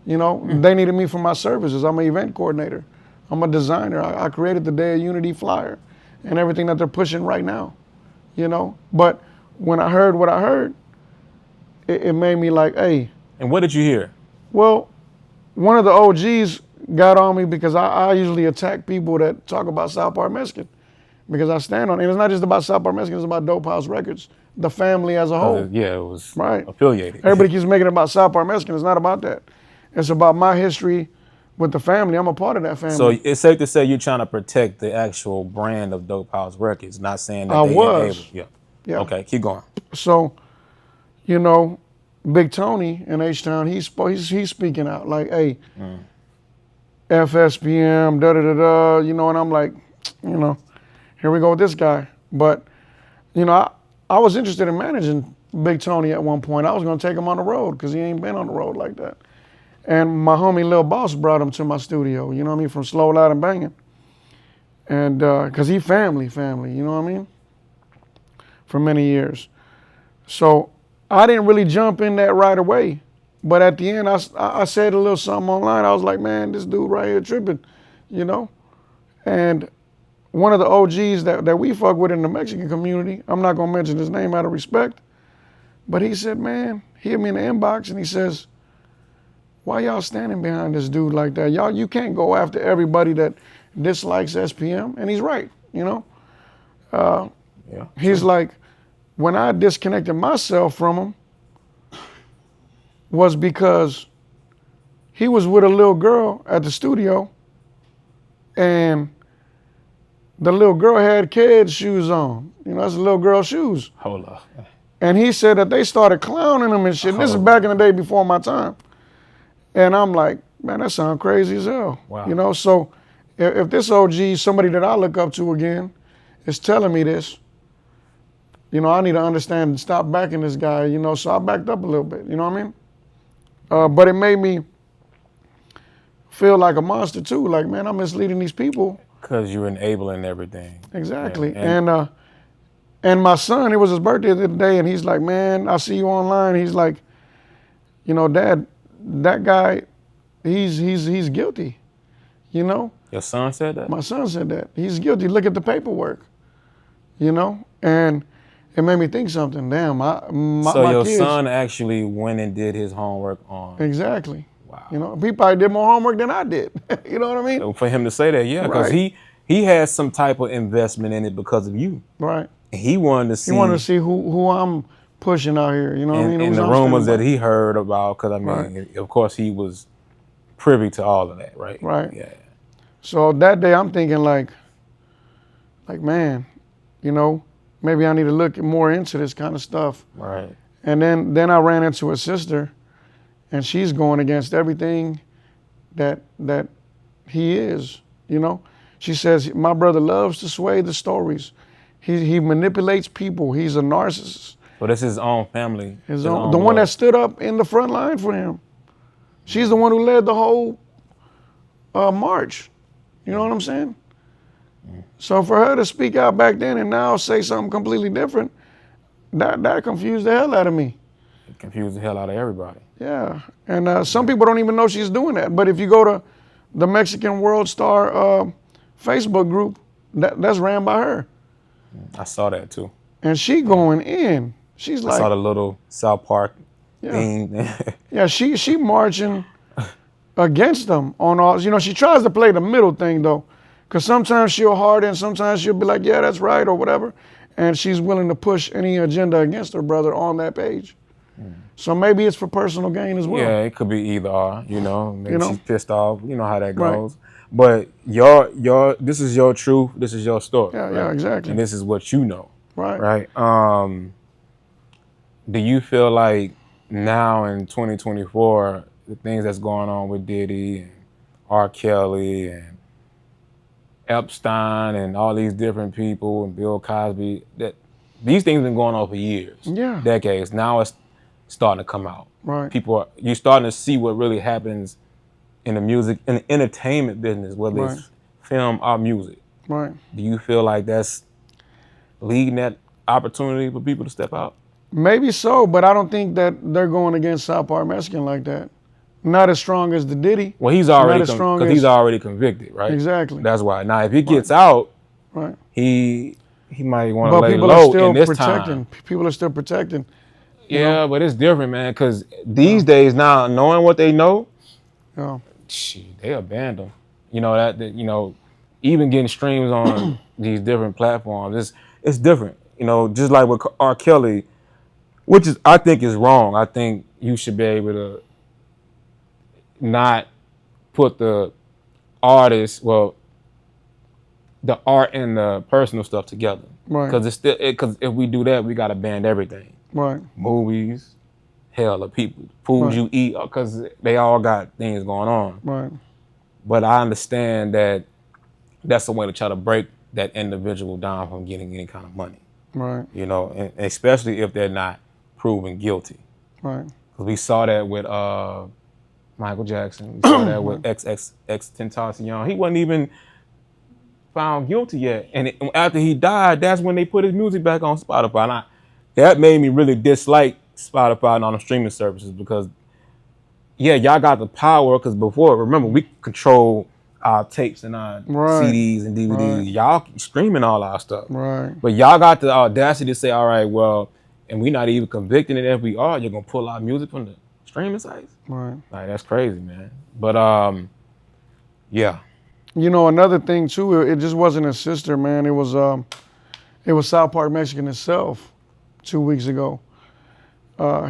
[SPEAKER 4] They needed me for my services. I'm an event coordinator. I'm a designer. I created the Day of Unity flyer and everything that they're pushing right now. But when I heard what I heard, it made me like, hey.
[SPEAKER 3] And what did you hear?
[SPEAKER 4] Well, one of the OGs got on me because I usually attack people that talk about South Park Mexican because I stand on it. And it's not just about South Park Mexican, it's about Dope House Records, the family as a whole.
[SPEAKER 3] Yeah, it was
[SPEAKER 4] Right.
[SPEAKER 3] affiliated.
[SPEAKER 4] Everybody keeps making it about South Park Mexican. It's not about that. It's about my history with the family. I'm a part of that family.
[SPEAKER 3] So it's safe to say you're trying to protect the actual brand of Dope House Records, not saying that
[SPEAKER 4] I
[SPEAKER 3] they
[SPEAKER 4] was.
[SPEAKER 3] enable. Yeah.
[SPEAKER 4] Yeah.
[SPEAKER 3] Okay, keep going.
[SPEAKER 4] So, Big Tony in H-Town, he's speaking out like, hey, FSPM, da-da-da-da, and I'm like, here we go with this guy. But, I was interested in managing Big Tony at one point. I was going to take him on the road because he ain't been on the road like that. And my homie Lil Boss brought him to my studio, you know what I mean, from Slow, Loud, and Banging. And because he family, you know what I mean, for many years. So I didn't really jump in that right away. But at the end, I said a little something online. I was like, man, this dude right here tripping, And one of the OGs that we fuck with in the Mexican community, I'm not going to mention his name out of respect, but he said, man, he hit me in the inbox and he says, why y'all standing behind this dude like that? You can't go after everybody that dislikes SPM. And he's right,
[SPEAKER 3] Yeah.
[SPEAKER 4] He's like, when I disconnected myself from him was because he was with a little girl at the studio and the little girl had kids' shoes on. That's a little girl's shoes.
[SPEAKER 3] Hold up.
[SPEAKER 4] And he said that they started clowning him and shit. And this is back in the day before my time. And I'm like, man, that sounds crazy as hell.
[SPEAKER 3] Wow.
[SPEAKER 4] So if this OG, somebody that I look up to again, is telling me this, I need to understand and stop backing this guy, so I backed up a little bit, you know what I mean? But it made me feel like a monster too. Like, man, I'm misleading these people.
[SPEAKER 3] Because you're enabling everything.
[SPEAKER 4] Exactly.
[SPEAKER 3] Yeah,
[SPEAKER 4] And my son, it was his birthday the other day, and he's like, man, I see you online. He's like, Dad, that guy, he's guilty,
[SPEAKER 3] Your son said that?
[SPEAKER 4] My son said that. He's guilty. Look at the paperwork, And it made me think something. Damn, my
[SPEAKER 3] your
[SPEAKER 4] kids,
[SPEAKER 3] son actually went and did his homework on.
[SPEAKER 4] Exactly.
[SPEAKER 3] Wow.
[SPEAKER 4] He probably did more homework than I did. You know what I mean?
[SPEAKER 3] For him to say that, yeah, because
[SPEAKER 4] Right.
[SPEAKER 3] he had some type of investment in it because of you.
[SPEAKER 4] Right.
[SPEAKER 3] He wanted to see.
[SPEAKER 4] He wanted to see who I'm pushing out here. You know what I mean?
[SPEAKER 3] And
[SPEAKER 4] Who's
[SPEAKER 3] the
[SPEAKER 4] I'm
[SPEAKER 3] rumors
[SPEAKER 4] standing
[SPEAKER 3] that he heard about, because I mean,
[SPEAKER 4] Right.
[SPEAKER 3] of course, he was privy to all of that, right?
[SPEAKER 4] Right.
[SPEAKER 3] Yeah.
[SPEAKER 4] So that day I'm thinking like, man, maybe I need to look more into this kind of stuff.
[SPEAKER 3] Right.
[SPEAKER 4] And then I ran into his sister, and she's going against everything that he is. She says my brother loves to sway the stories. He manipulates people. He's a narcissist.
[SPEAKER 3] But it's his own family.
[SPEAKER 4] The one that stood up in the front line for him. She's the one who led the whole march. You know what I'm saying? So for her to speak out back then and now say something completely different, that confused the hell out of me.
[SPEAKER 3] It confused the hell out of everybody.
[SPEAKER 4] Yeah, and some people don't even know she's doing that. But if you go to the Mexican World Star Facebook group, that's ran by her.
[SPEAKER 3] I saw that too.
[SPEAKER 4] And she going in. She's
[SPEAKER 3] I saw the little South Park
[SPEAKER 4] Yeah.
[SPEAKER 3] thing.
[SPEAKER 4] Yeah, she marching against them on all. She tries to play the middle thing though, because sometimes she'll harden, sometimes she'll be like, yeah, that's right or whatever, and she's willing to push any agenda against her brother on that page. So maybe it's for personal gain as well.
[SPEAKER 3] Yeah, it could be either or, you know. Maybe
[SPEAKER 4] You know?
[SPEAKER 3] she's pissed off. You know how that
[SPEAKER 4] Right.
[SPEAKER 3] goes. But your this is your truth. This is your story.
[SPEAKER 4] Yeah,
[SPEAKER 3] right?
[SPEAKER 4] yeah, exactly.
[SPEAKER 3] And this is what you know,
[SPEAKER 4] Right.
[SPEAKER 3] right? Do you feel like now in 2024, the things that's going on with Diddy and R. Kelly and Epstein and all these different people and Bill Cosby, that these things have been going on for years,
[SPEAKER 4] Yeah.
[SPEAKER 3] decades. Now it's starting to come out.
[SPEAKER 4] Right.
[SPEAKER 3] You're starting to see what really happens in the music, in the entertainment business, whether
[SPEAKER 4] Right.
[SPEAKER 3] it's film or music.
[SPEAKER 4] Right.
[SPEAKER 3] Do you feel like that's leading that opportunity for people to step out?
[SPEAKER 4] Maybe so, but I don't think that they're going against South Park Mexican like that. Not as strong as the Diddy.
[SPEAKER 3] Well, he's
[SPEAKER 4] Not
[SPEAKER 3] already
[SPEAKER 4] as strong
[SPEAKER 3] because
[SPEAKER 4] as-
[SPEAKER 3] he's already convicted, right?
[SPEAKER 4] Exactly.
[SPEAKER 3] That's why. Now, if he gets out,
[SPEAKER 4] Right.
[SPEAKER 3] he might want to
[SPEAKER 4] But
[SPEAKER 3] lay
[SPEAKER 4] people are
[SPEAKER 3] low
[SPEAKER 4] still
[SPEAKER 3] in this
[SPEAKER 4] protecting.
[SPEAKER 3] time.
[SPEAKER 4] People are still protecting.
[SPEAKER 3] Yeah, but it's different, man. Because these days now, knowing what they know,
[SPEAKER 4] You know.
[SPEAKER 3] they abandon. You know that you know, even getting streams on these different platforms, it's different. You know, just like with R. Kelly, which is I think is wrong. I think you should be able to not put the artist, well, the art and the personal stuff together.
[SPEAKER 4] Right.
[SPEAKER 3] Because because if we do that, we got to ban everything.
[SPEAKER 4] Right.
[SPEAKER 3] Movies, hell, the people, food
[SPEAKER 4] Right.
[SPEAKER 3] you eat, because they all got things going on.
[SPEAKER 4] Right.
[SPEAKER 3] But I understand that that's a way to try to break that individual down from getting any kind of money.
[SPEAKER 4] Right.
[SPEAKER 3] You know, and especially if they're not proven guilty.
[SPEAKER 4] Right.
[SPEAKER 3] Because we saw that with Michael Jackson. We saw that with Tentacion. He wasn't even found guilty yet. And after he died, that's when they put his music back on Spotify. And that made me really dislike Spotify and all the streaming services because, yeah, y'all got the power. Because before, remember, we control our tapes and our
[SPEAKER 4] Right.
[SPEAKER 3] CDs and DVDs.
[SPEAKER 4] Right.
[SPEAKER 3] Y'all streaming all our stuff.
[SPEAKER 4] Right.
[SPEAKER 3] But y'all got the audacity to say, all right, well, and we're not even convicting it. If we are, you're going to pull our music from the streaming sites?
[SPEAKER 4] Right.
[SPEAKER 3] Like, that's crazy, man. But, yeah.
[SPEAKER 4] You know, another thing too, it just wasn't his sister, man. It was South Park Mexican himself 2 weeks ago.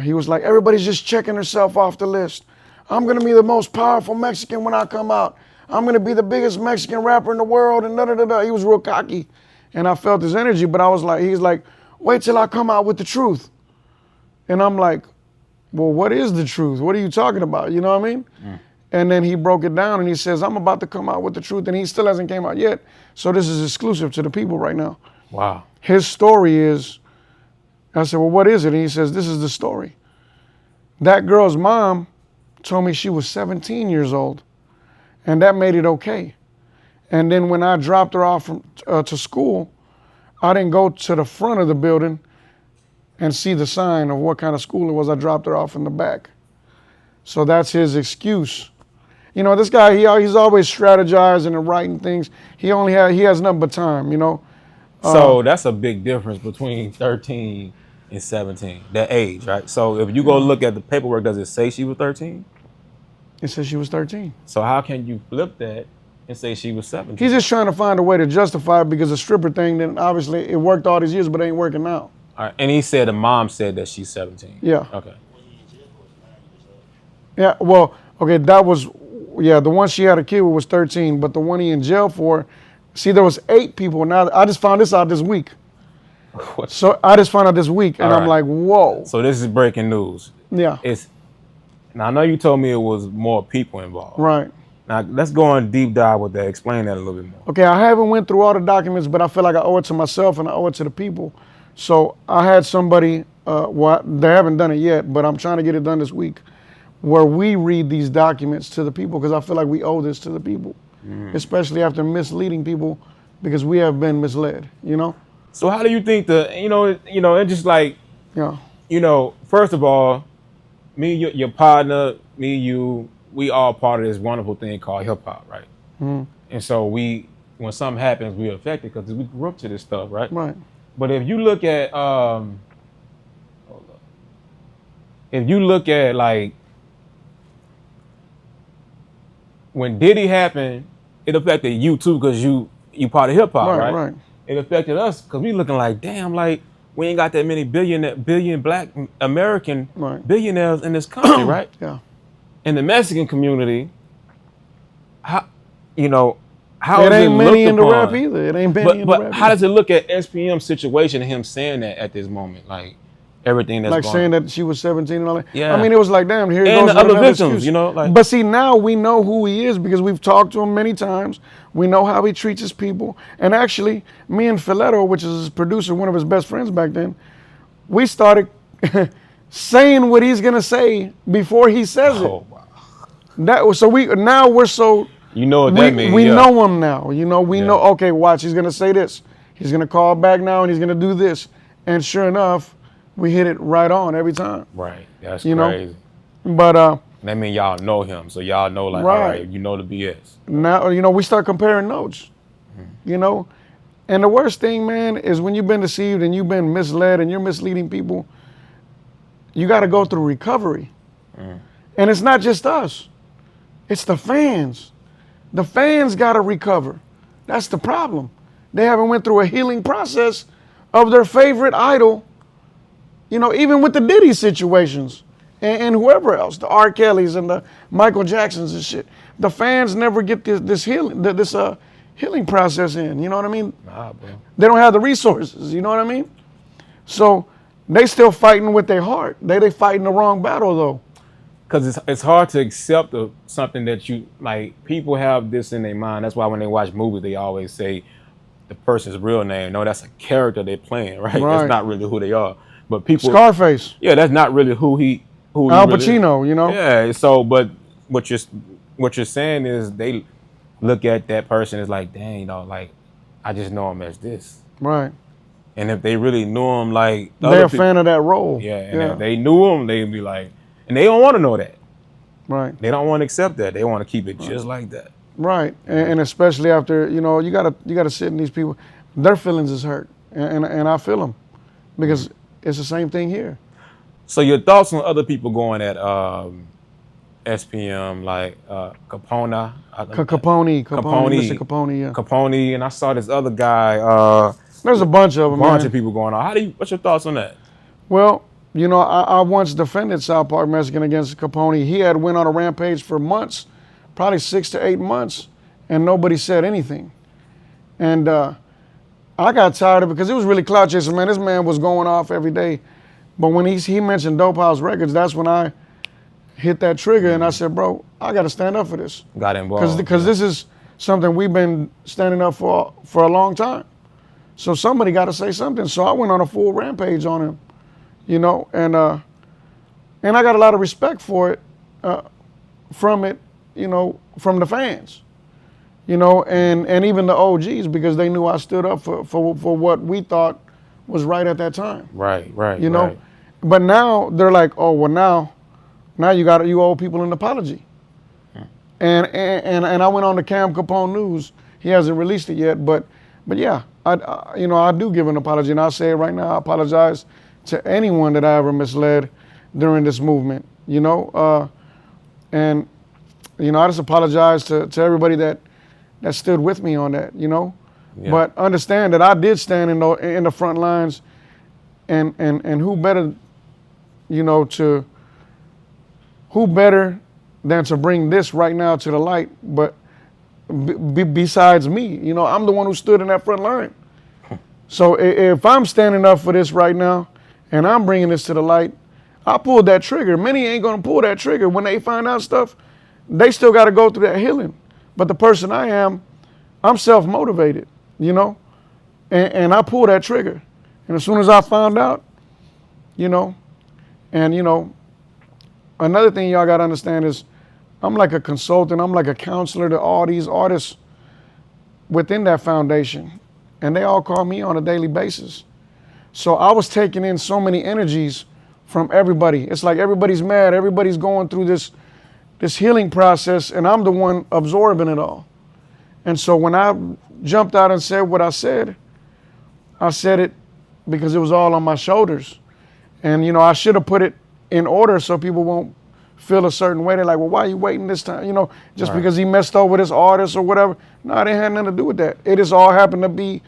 [SPEAKER 4] He was like, everybody's just checking herself off the list. I'm gonna be the most powerful Mexican when I come out. I'm gonna be the biggest Mexican rapper in the world, and da-da-da-da. He was real cocky. And I felt his energy, but I was like, he's like, wait till I come out with the truth. And I'm like, well, what is the truth? What are you talking about? You know what I mean? And then he broke it down and he says, I'm about to come out with the truth, and he still hasn't came out yet. So this is exclusive to the people right now.
[SPEAKER 3] Wow.
[SPEAKER 4] His story is, I said, well, what is it? And he says, this is the story. That girl's mom told me she was 17 years old, and that made it okay. And then when I dropped her off to school, I didn't go to the front of the building and see the sign of what kind of school it was. I dropped her off in the back. So that's his excuse. You know, this guy, he's always strategizing and writing things. He has nothing but time, you know.
[SPEAKER 3] So that's a big difference between 13 and 17, that age, right? So if you go look at the paperwork, does it say she was 13?
[SPEAKER 4] It says she was 13.
[SPEAKER 3] So how can you flip that and say she was 17?
[SPEAKER 4] He's just trying to find a way to justify it because the stripper thing, then obviously it worked all these years, but it ain't working now.
[SPEAKER 3] All right. And he said the mom said that she's 17.
[SPEAKER 4] Yeah.
[SPEAKER 3] Okay.
[SPEAKER 4] Yeah, well, okay, that was, the one she had a kid with was 13, but the one he in jail for, see, there was 8 people. Now, I just found this out this week. So I just found out this week, and
[SPEAKER 3] All
[SPEAKER 4] I'm
[SPEAKER 3] right.
[SPEAKER 4] like, whoa.
[SPEAKER 3] So this is breaking news.
[SPEAKER 4] Yeah,
[SPEAKER 3] Now I know you told me it was more people involved.
[SPEAKER 4] right.
[SPEAKER 3] Now let's go on deep dive with that. Explain that a little bit more.
[SPEAKER 4] Okay, I haven't went through all the documents, but I feel like I owe it to myself and I owe it to the people. So I had somebody, they haven't done it yet, but I'm trying to get it done this week, where we read these documents to the people because I feel like we owe this to the people, especially after misleading people because we have been misled, you know?
[SPEAKER 3] So how do you think and just like,
[SPEAKER 4] Yeah,
[SPEAKER 3] first of all, me, your partner, me, you, we all part of this wonderful thing called hip hop, right? And so when something happens, we're affected because we grew up to this stuff, right?
[SPEAKER 4] right,
[SPEAKER 3] But if you look at, like, when Diddy happened, it affected you too because you part of hip hop, right?
[SPEAKER 4] right.
[SPEAKER 3] It affected us because we looking like, damn, like, we ain't got that many billion black American
[SPEAKER 4] Right.
[SPEAKER 3] billionaires in this country, right?
[SPEAKER 4] Yeah.
[SPEAKER 3] In the Mexican community, how how
[SPEAKER 4] It
[SPEAKER 3] is
[SPEAKER 4] ain't many in
[SPEAKER 3] looked
[SPEAKER 4] the rap
[SPEAKER 3] upon?
[SPEAKER 4] either. It ain't many in the
[SPEAKER 3] But
[SPEAKER 4] rap
[SPEAKER 3] how
[SPEAKER 4] either.
[SPEAKER 3] does it look at SPM's situation and him saying that at this moment, like everything that's
[SPEAKER 4] Like
[SPEAKER 3] going
[SPEAKER 4] saying
[SPEAKER 3] on?
[SPEAKER 4] that she was 17 and all that.
[SPEAKER 3] Yeah.
[SPEAKER 4] I mean, it was like, damn, here he
[SPEAKER 3] And
[SPEAKER 4] goes
[SPEAKER 3] the
[SPEAKER 4] with
[SPEAKER 3] other
[SPEAKER 4] another
[SPEAKER 3] victims,
[SPEAKER 4] excuse.
[SPEAKER 3] you know, like-
[SPEAKER 4] But see, now we know who he is because we've talked to him many times. We know how he treats his people. And actually, me and Filetto, which is his producer, one of his best friends back then, we started saying what he's gonna say before he says it.
[SPEAKER 3] Oh wow.
[SPEAKER 4] We're so
[SPEAKER 3] You know what that means?
[SPEAKER 4] we
[SPEAKER 3] Yeah.
[SPEAKER 4] know him now. You know, we
[SPEAKER 3] Yeah.
[SPEAKER 4] know, okay, watch, he's gonna say this. He's gonna call back now and he's gonna do this. And sure enough, we hit it right on every time.
[SPEAKER 3] Right. That's
[SPEAKER 4] You know?
[SPEAKER 3] crazy.
[SPEAKER 4] But
[SPEAKER 3] That mean y'all know him, so y'all know like, all
[SPEAKER 4] Right.
[SPEAKER 3] right, you know the BS.
[SPEAKER 4] now, we start comparing notes. You know? And the worst thing, man, is when you've been deceived and you've been misled and you're misleading people, you gotta go through recovery. And it's not just us. It's the fans. The fans gotta recover. That's the problem. They haven't went through a healing process of their favorite idol, even with the Diddy situations and whoever else, the R. Kellys and the Michael Jacksons and shit. The fans never get this healing process in, you know what I mean?
[SPEAKER 3] Nah, bro.
[SPEAKER 4] They don't have the resources, you know what I mean? So they still fighting with their heart. They fighting the wrong battle though.
[SPEAKER 3] Because it's hard to accept something that you, like, people have this in their mind. That's why when they watch movies, they always say the person's real name. No, that's a character they're playing, right?
[SPEAKER 4] Right.
[SPEAKER 3] That's not really who they are. But people,
[SPEAKER 4] Scarface,
[SPEAKER 3] yeah, that's not really who he
[SPEAKER 4] Al
[SPEAKER 3] really is.
[SPEAKER 4] Pacino,
[SPEAKER 3] Yeah, so, but what you're saying is they look at that person as like, dang, like, I just know him as this.
[SPEAKER 4] Right.
[SPEAKER 3] And if they really knew him like
[SPEAKER 4] They're a fan of that role.
[SPEAKER 3] yeah, and if they knew him, they'd be like, and they don't want to know that.
[SPEAKER 4] Right.
[SPEAKER 3] They don't want to accept that. They want to keep it just like that.
[SPEAKER 4] Right, and especially after you gotta sit in these people, their feelings is hurt, and I feel them, because it's the same thing here.
[SPEAKER 3] So your thoughts on other people going at SPM, like Capone,
[SPEAKER 4] Capone, Mr. Capone, yeah.
[SPEAKER 3] Capone, and I saw this other guy,
[SPEAKER 4] There's a bunch of them,
[SPEAKER 3] bunch
[SPEAKER 4] man.
[SPEAKER 3] of people going on. What's your thoughts on that?
[SPEAKER 4] Well, I once defended South Park Mexican against Capone. He had went on a rampage for months, probably 6 to 8 months, and nobody said anything. And I got tired of it because it was really clout chasing, man. This man was going off every day. But when he mentioned Dope House Records, that's when I hit that trigger and I said, bro, I got to stand up for this.
[SPEAKER 3] Got involved.
[SPEAKER 4] Because this is something we've been standing up for a long time. So somebody got to say something. So I went on a full rampage on him, and I got a lot of respect for it, from it, from the fans, and even the OGs, because they knew I stood up for what we thought was right at that time.
[SPEAKER 3] Right.
[SPEAKER 4] Right. But now they're like, oh, well, now you owe people an apology. And I went on the Cam Capone News. He hasn't released it yet, but yeah, I do give an apology, and I'll say it right now. I apologize to anyone that I ever misled during this movement, and I just apologize to everybody that stood with me on that, Yeah. But understand that I did stand in the front lines, and who better, who better than to bring this right now to the light, but besides me, I'm the one who stood in that front line. So if I'm standing up for this right now, and I'm bringing this to the light, I pulled that trigger. Many ain't gonna pull that trigger. When they find out stuff, they still gotta go through that healing. But the person I am, I'm self-motivated, and I pulled that trigger. And as soon as I found out, another thing y'all gotta understand is I'm like a consultant, I'm like a counselor to all these artists within that foundation. And they all call me on a daily basis. So I was taking in so many energies from everybody. It's like everybody's mad, everybody's going through this healing process, and I'm the one absorbing it all. And so when I jumped out and said what I said it because it was all on my shoulders. And I should have put it in order so people won't feel a certain way. They're like, well, why are you waiting this time? Just
[SPEAKER 3] Right.
[SPEAKER 4] because he messed over this artist or whatever. No, it didn't have nothing to do with that. It just all happened to be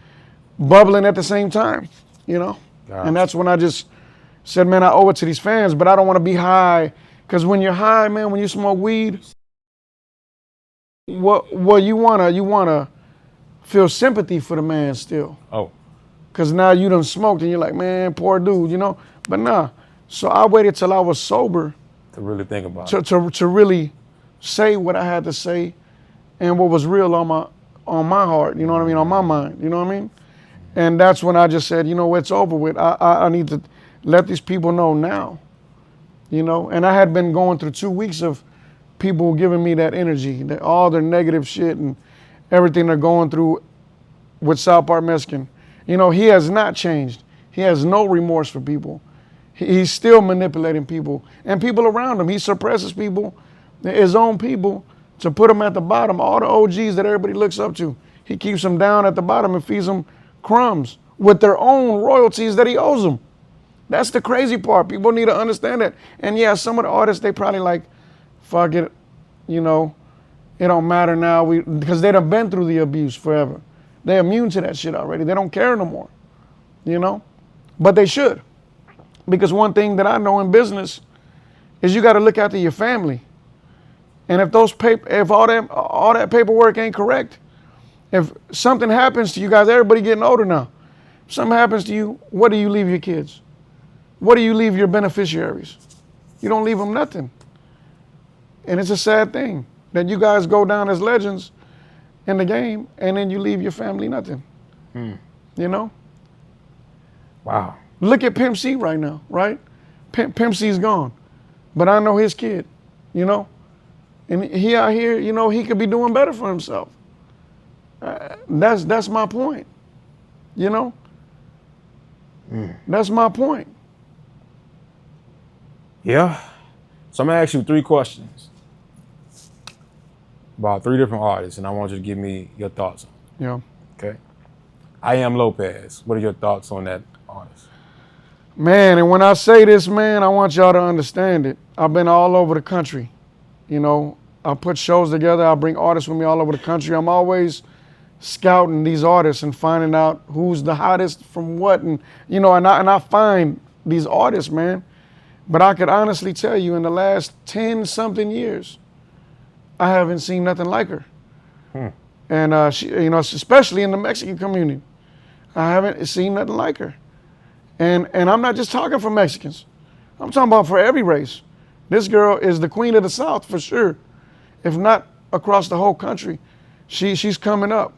[SPEAKER 4] bubbling at the same time,
[SPEAKER 3] Gotcha.
[SPEAKER 4] And that's when I just said, man, I owe it to these fans, but I don't want to be high. Because when you're high, man, when you smoke weed, what you wanna feel sympathy for the man still.
[SPEAKER 3] Oh.
[SPEAKER 4] Because now you done smoked and you're like, man, poor dude, you know? But nah. So I waited till I was sober
[SPEAKER 3] To really think about it.
[SPEAKER 4] to really say what I had to say and what was real on my heart, you know what I mean, on my mind, you know what I mean? And that's when I just said, you know, it's over with. I need to let these people know now, you know? And I had been going through 2 weeks of people giving me that energy, all their negative shit and everything they're going through with South Park Mexican. You know, he has not changed. He has no remorse for people. He's still manipulating people and people around him. He suppresses people, his own people, to put them at the bottom. All the OGs that everybody looks up to, he keeps them down at the bottom and feeds them crumbs with their own royalties that he owes them. That's the crazy part. People need to understand that. And yeah, some of the artists, they probably like, fuck it, you know, it don't matter now because they done been through the abuse forever. They're immune to that shit already. They don't care no more, you know? But they should. Because one thing that I know in business is you got to look after your family. And if if all that paperwork ain't correct, if something happens to you guys, everybody getting older now. If something happens to you, what do you leave your kids? What do you leave your beneficiaries? You don't leave them nothing. And it's a sad thing that you guys go down as legends in the game and then you leave your family nothing. You know?
[SPEAKER 3] Wow.
[SPEAKER 4] Look at Pimp C right now, right? Pimp C's gone. But I know his kid, you know? And he out here, you know, he could be doing better for himself. That's my point, you know? That's my point.
[SPEAKER 3] Yeah. So I'm gonna ask you 3 questions about 3 different artists, and I want you to give me your thoughts on it.
[SPEAKER 4] Yeah.
[SPEAKER 3] Okay. I Am Lopez. What are your thoughts on that artist?
[SPEAKER 4] Man, and when I say this, man, I want y'all to understand it. I've been all over the country. You know, I put shows together. I bring artists with me all over the country. I'm always scouting these artists and finding out who's the hottest from what, and you know, and I find these artists, man. But I could honestly tell you, in the last 10-something years, I haven't seen nothing like her. And she, you know, especially in the Mexican community, I haven't seen nothing like her. And I'm not just talking for Mexicans. I'm talking about for every race. This girl is the queen of the South for sure, if not across the whole country. She's coming up,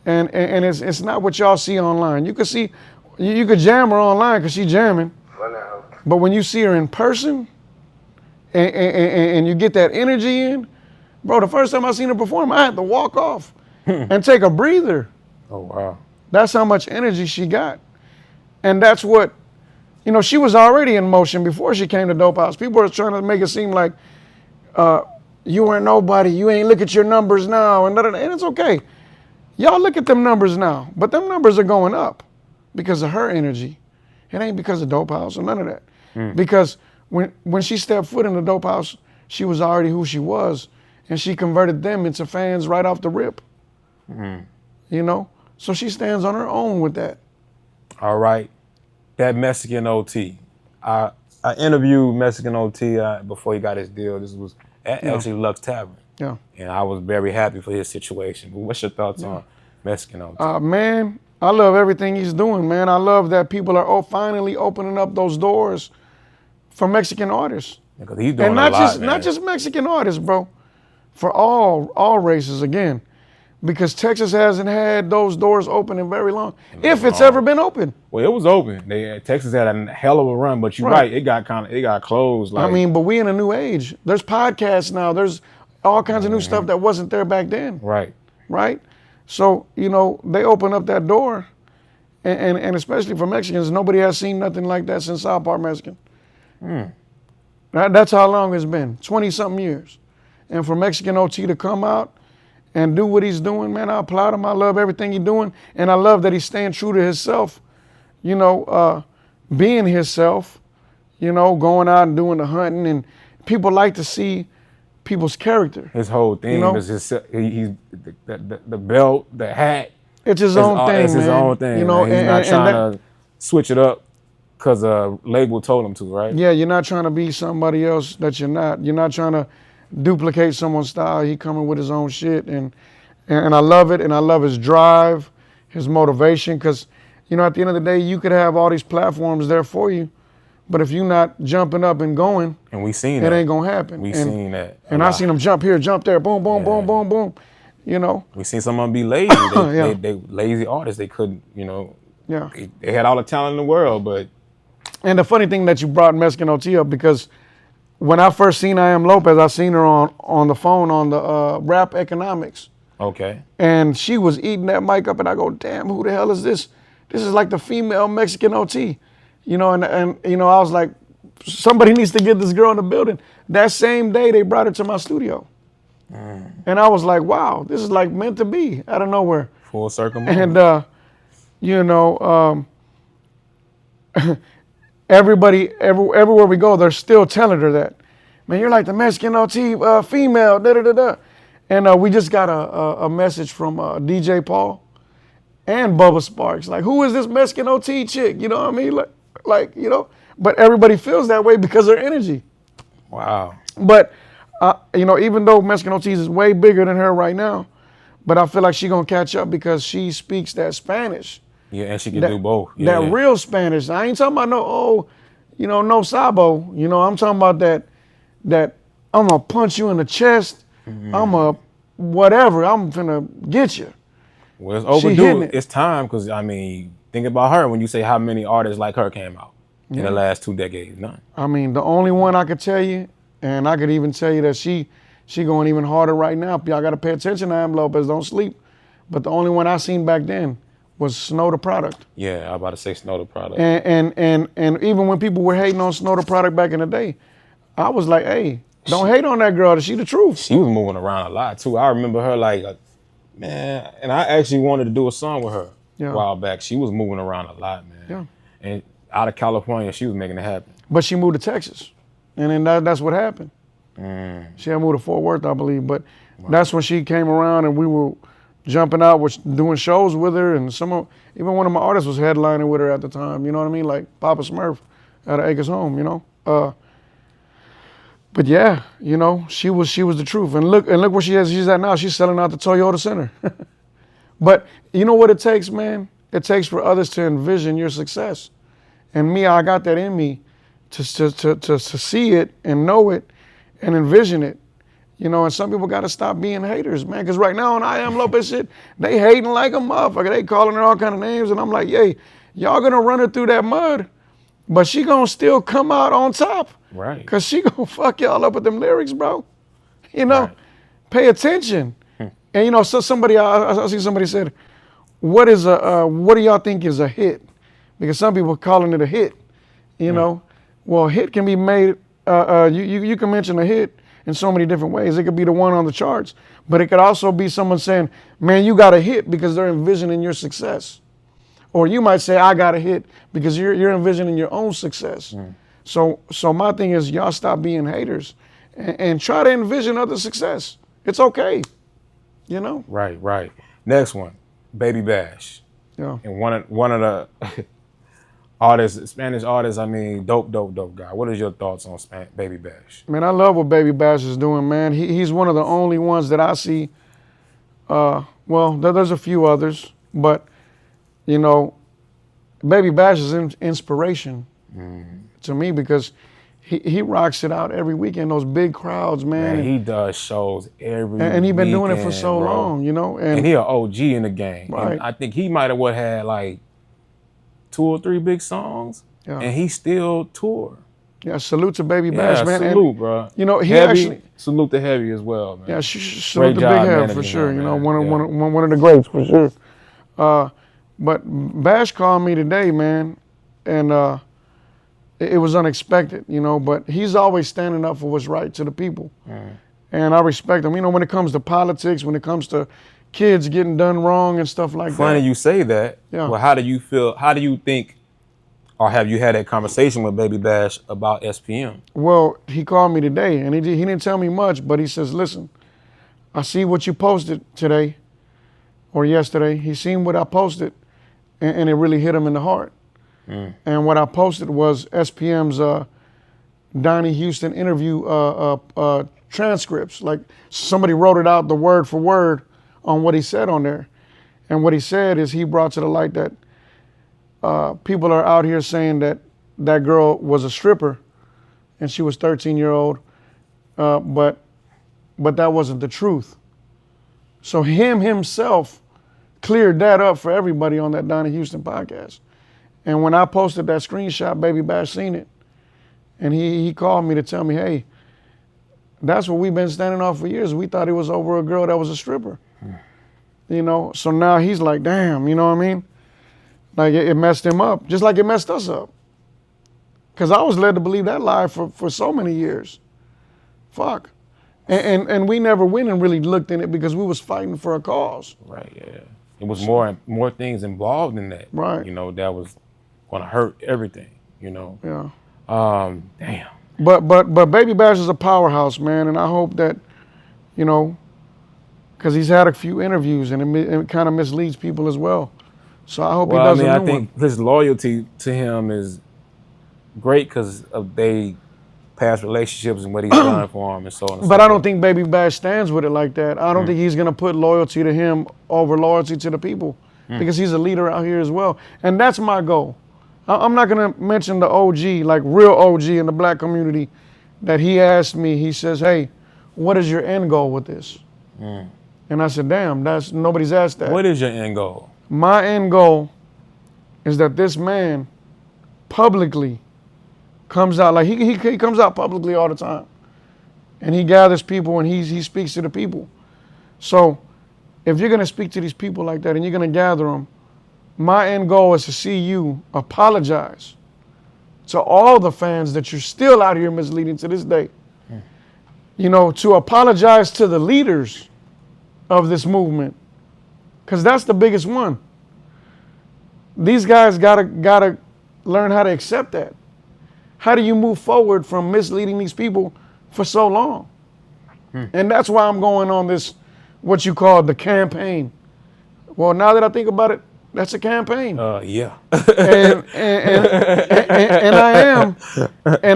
[SPEAKER 4] and it's not what y'all see online. You could see, you could jam her online because she's jamming, but when you see her in person, and you get that energy in, bro. The first time I seen her perform, I had to walk off and take a breather.
[SPEAKER 3] Oh, wow.
[SPEAKER 4] That's how much energy she got. And that's what, you know, she was already in motion before she came to Dope House. People were trying to make it seem like you weren't nobody, you ain't look at your numbers now, and it's okay. Y'all look at them numbers now, but them numbers are going up because of her energy. It ain't because of Dope House or none of that. Because when she stepped foot in the Dope House, she was already who she was, and she converted them into fans right off the rip. You know? So she stands on her own with that.
[SPEAKER 3] All right. That Mexican OT. I interviewed Mexican OT before he got his deal. This was actually Lux Tavern.
[SPEAKER 4] Yeah.
[SPEAKER 3] And I was very happy for his situation. But what's your thoughts on Mexican OT?
[SPEAKER 4] Man, I love everything he's doing, man. I love that people are finally opening up those doors for Mexican artists.
[SPEAKER 3] Because he's doing
[SPEAKER 4] And
[SPEAKER 3] a lot, man.
[SPEAKER 4] not just Mexican artists, bro. For all races, again. Because Texas hasn't had those doors open in very long, if it's ever been open.
[SPEAKER 3] Well, it was open. Texas had a hell of a run, but you're right. It got closed. Like,
[SPEAKER 4] I mean, but we in a new age. There's podcasts now. There's all kinds of new stuff that wasn't there back then.
[SPEAKER 3] right.
[SPEAKER 4] Right? So, you know, they open up that door, and especially for Mexicans, nobody has seen nothing like that since South Park Mexican. That's how long it's been, 20-something years. And for Mexican OT to come out and do what he's doing, man, I applaud him. I love everything he's doing. And I love that he's staying true to himself, you know, being himself, you know, going out and doing the hunting. And people like to see people's character.
[SPEAKER 3] His whole thing, you know? Is the belt, the hat.
[SPEAKER 4] It's his own thing,
[SPEAKER 3] It's his own thing.
[SPEAKER 4] You know,
[SPEAKER 3] man. He's not trying to switch it up. Because label told him to, right?
[SPEAKER 4] Yeah, you're not trying to be somebody else that you're not. You're not trying to duplicate someone's style. He coming with his own shit, and I love it, and I love his drive, his motivation, because, you know, at the end of the day, you could have all these platforms there for you, but if you're not jumping up and going,
[SPEAKER 3] And we seen
[SPEAKER 4] it
[SPEAKER 3] that.
[SPEAKER 4] ain't gonna happen.
[SPEAKER 3] We seen that.
[SPEAKER 4] And I seen him jump here, jump there, boom, boom, boom, boom, boom. You know.
[SPEAKER 3] We seen some of them be lazy.
[SPEAKER 4] Yeah.
[SPEAKER 3] They lazy artists. They couldn't, you know.
[SPEAKER 4] Yeah.
[SPEAKER 3] They had all the talent in the world, but.
[SPEAKER 4] And the funny thing that you brought Mexican OT up, because when I first seen I Am Lopez, I seen her on the phone on the Rap Economics.
[SPEAKER 3] Okay.
[SPEAKER 4] And she was eating that mic up, and I go, damn, who the hell is this? This is like the female Mexican OT. You know, and you know, I was like, somebody needs to get this girl in the building. That same day, they brought her to my studio. And I was like, wow, this is like meant to be out of nowhere.
[SPEAKER 3] Full circle moment.
[SPEAKER 4] And, you know, everywhere we go, they're still telling her that. Man, you're like the Mexican OT female, da-da-da-da. And we just got a message from DJ Paul and Bubba Sparks. Like, who is this Mexican OT chick? You know what I mean? Like, you know, but everybody feels that way because of her energy.
[SPEAKER 3] Wow.
[SPEAKER 4] But, you know, even though Mexican OT is way bigger than her right now, but I feel like she's going to catch up because she speaks that Spanish.
[SPEAKER 3] Yeah, and she can do both. Yeah,
[SPEAKER 4] that real Spanish. I ain't talking about no sabo. You know, I'm talking about that I'm going to punch you in the chest. I'm a whatever. I'm finna get you.
[SPEAKER 3] Well, it's overdue. It's time, because, I mean, think about her when you say how many artists like her came out in the last 2 decades. None.
[SPEAKER 4] I mean, the only one I could tell you, and I could even tell you that she going even harder right now. Y'all got to pay attention to Am Lopez. Don't sleep. But the only one I seen back then was Snow the Product.
[SPEAKER 3] Yeah, I was about to say Snow the Product.
[SPEAKER 4] And even when people were hating on Snow the Product back in the day, I was like, hey, don't hate on that girl. She the truth.
[SPEAKER 3] She was moving around a lot too. I remember her like, man, and I actually wanted to do a song with her a while back. She was moving around a lot, man.
[SPEAKER 4] Yeah.
[SPEAKER 3] And out of California, she was making it happen.
[SPEAKER 4] But she moved to Texas, and then that's what happened. She had moved to Fort Worth, I believe, but that's when she came around, and we were jumping out, doing shows with her, and even one of my artists was headlining with her at the time. You know what I mean? Like Papa Smurf at Acres Home. You know. But yeah, you know, she was the truth. And look where she's at now. She's selling out the Toyota Center. But you know what it takes, man? It takes for others to envision your success. And me, I got that in me to see it and know it and envision it. You know, and some people got to stop being haters, man. Because right now on I Am Lopez shit, they hating like a motherfucker. They calling her all kind of names. And I'm like, yay, y'all going to run her through that mud, but she going to still come out on top.
[SPEAKER 3] Right.
[SPEAKER 4] Because she going to fuck y'all up with them lyrics, bro. You know, pay attention. And, you know, so I see somebody said, what do y'all think is a hit? Because some people are calling it a hit, you know. Well, hit can be made, you can mention a hit in so many different ways. It could be the one on the charts, but it could also be someone saying, man, you got a hit because they're envisioning your success. Or you might say, I got a hit because you're envisioning your own success. So my thing is, y'all stop being haters and try to envision other success. It's okay, you know?
[SPEAKER 3] Right. Next one, Baby Bash.
[SPEAKER 4] Yeah.
[SPEAKER 3] And one of the artists, Spanish artists, I mean, dope guy. What is your thoughts on Baby Bash?
[SPEAKER 4] Man, I love what Baby Bash is doing, man. He's one of the only ones that I see. Well, there's a few others, but, you know, Baby Bash is inspiration to me because he rocks it out every weekend, those big crowds, man.
[SPEAKER 3] Man, he does shows every
[SPEAKER 4] and he's been
[SPEAKER 3] weekend,
[SPEAKER 4] doing it for so long, you know. And
[SPEAKER 3] he an OG in the game.
[SPEAKER 4] Right.
[SPEAKER 3] And I think he might have had like 2 or 3 big songs, and he still tour.
[SPEAKER 4] Yeah, salute to Baby Bash, man.
[SPEAKER 3] Salute, bro.
[SPEAKER 4] You know,
[SPEAKER 3] salute to Heavy as well, man.
[SPEAKER 4] Yeah, salute to Big Head for sure.
[SPEAKER 3] Him,
[SPEAKER 4] you know, one of the greats for sure. But Bash called me today, man, and it was unexpected, you know. But he's always standing up for what's right to the people, and I respect him. You know, when it comes to politics, when it comes to kids getting done wrong and stuff like that.
[SPEAKER 3] Funny you say that.
[SPEAKER 4] Yeah.
[SPEAKER 3] Well, how do you feel? How do you think, or have you had that conversation with Baby Bash about SPM?
[SPEAKER 4] Well, he called me today, and he didn't tell me much, but he says, listen, I see what you posted today or yesterday. He seen what I posted, and it really hit him in the heart. And what I posted was SPM's Donnie Houston interview transcripts. Like somebody wrote it out the word for word on what he said on there. And what he said is he brought to the light that people are out here saying that that girl was a stripper and she was 13-year-old, but that wasn't the truth. So himself cleared that up for everybody on that Donnie Houston podcast. And when I posted that screenshot, Baby Bash seen it. And he called me to tell me, hey, that's what we've been standing on for years. We thought it was over a girl that was a stripper. You know, so now he's like, damn, you know what I mean? Like it messed him up, just like it messed us up. Because I was led to believe that lie for so many years. Fuck. And we never went and really looked in it because we was fighting for a cause.
[SPEAKER 3] Right, yeah. It was more things involved in that.
[SPEAKER 4] Right.
[SPEAKER 3] You know, that was gonna hurt everything, you know.
[SPEAKER 4] Yeah.
[SPEAKER 3] Damn.
[SPEAKER 4] But Baby Bash is a powerhouse, man, and I hope that, you know, because he's had a few interviews and it kind of misleads people as well. So I hope he does a new one.
[SPEAKER 3] I think his loyalty to him is great because of they past relationships and what he's done for him and so on. And
[SPEAKER 4] but
[SPEAKER 3] so
[SPEAKER 4] I don't think Baby Bash stands with it like that. I don't think he's gonna put loyalty to him over loyalty to the people because he's a leader out here as well, and that's my goal. I'm not gonna mention the OG, like real OG in the black community, that he asked me. He says, "Hey, what is your end goal with this?" And I said, "Damn, that's nobody's asked that."
[SPEAKER 3] What is your end goal?
[SPEAKER 4] My end goal is that this man publicly comes out, like he comes out publicly all the time, and he gathers people and he speaks to the people. So if you're gonna speak to these people like that and you're gonna gather them, my end goal is to see you apologize to all the fans that you're still out here misleading to this day. You know, to apologize to the leaders of this movement, because that's the biggest one. These guys gotta learn how to accept that. How do you move forward from misleading these people for so long? And that's why I'm going on this, what you call the campaign. Well, now that I think about it, that's a campaign.
[SPEAKER 3] Yeah.
[SPEAKER 4] and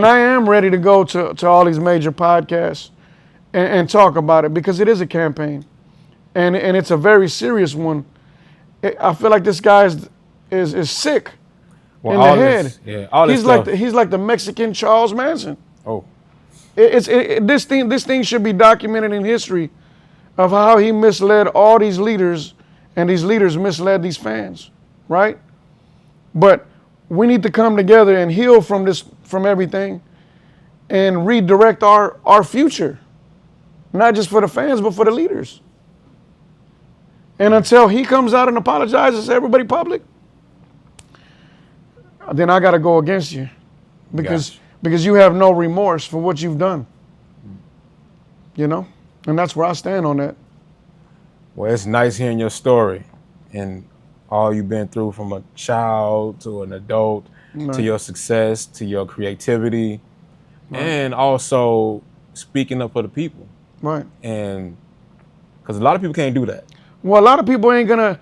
[SPEAKER 4] I am ready to go to all these major podcasts and talk about it because it is a campaign, and it's a very serious one. I feel like this guy is sick in the head.
[SPEAKER 3] All this stuff.
[SPEAKER 4] He's like the Mexican Charles Manson.
[SPEAKER 3] Oh.
[SPEAKER 4] This thing should be documented in history of how he misled all these leaders. And these leaders misled these fans, right? But we need to come together and heal from everything and redirect our future. Not just for the fans, but for the leaders. And until he comes out and apologizes to everybody public, then I gotta go against you. Because you have no remorse for what you've done. You know? And that's where I stand on that.
[SPEAKER 3] Well, it's nice hearing your story and all you've been through from a child to an adult, to your success, to your creativity, and also speaking up for the people.
[SPEAKER 4] Right.
[SPEAKER 3] And because a lot of people can't do that.
[SPEAKER 4] Well, a lot of people ain't gonna.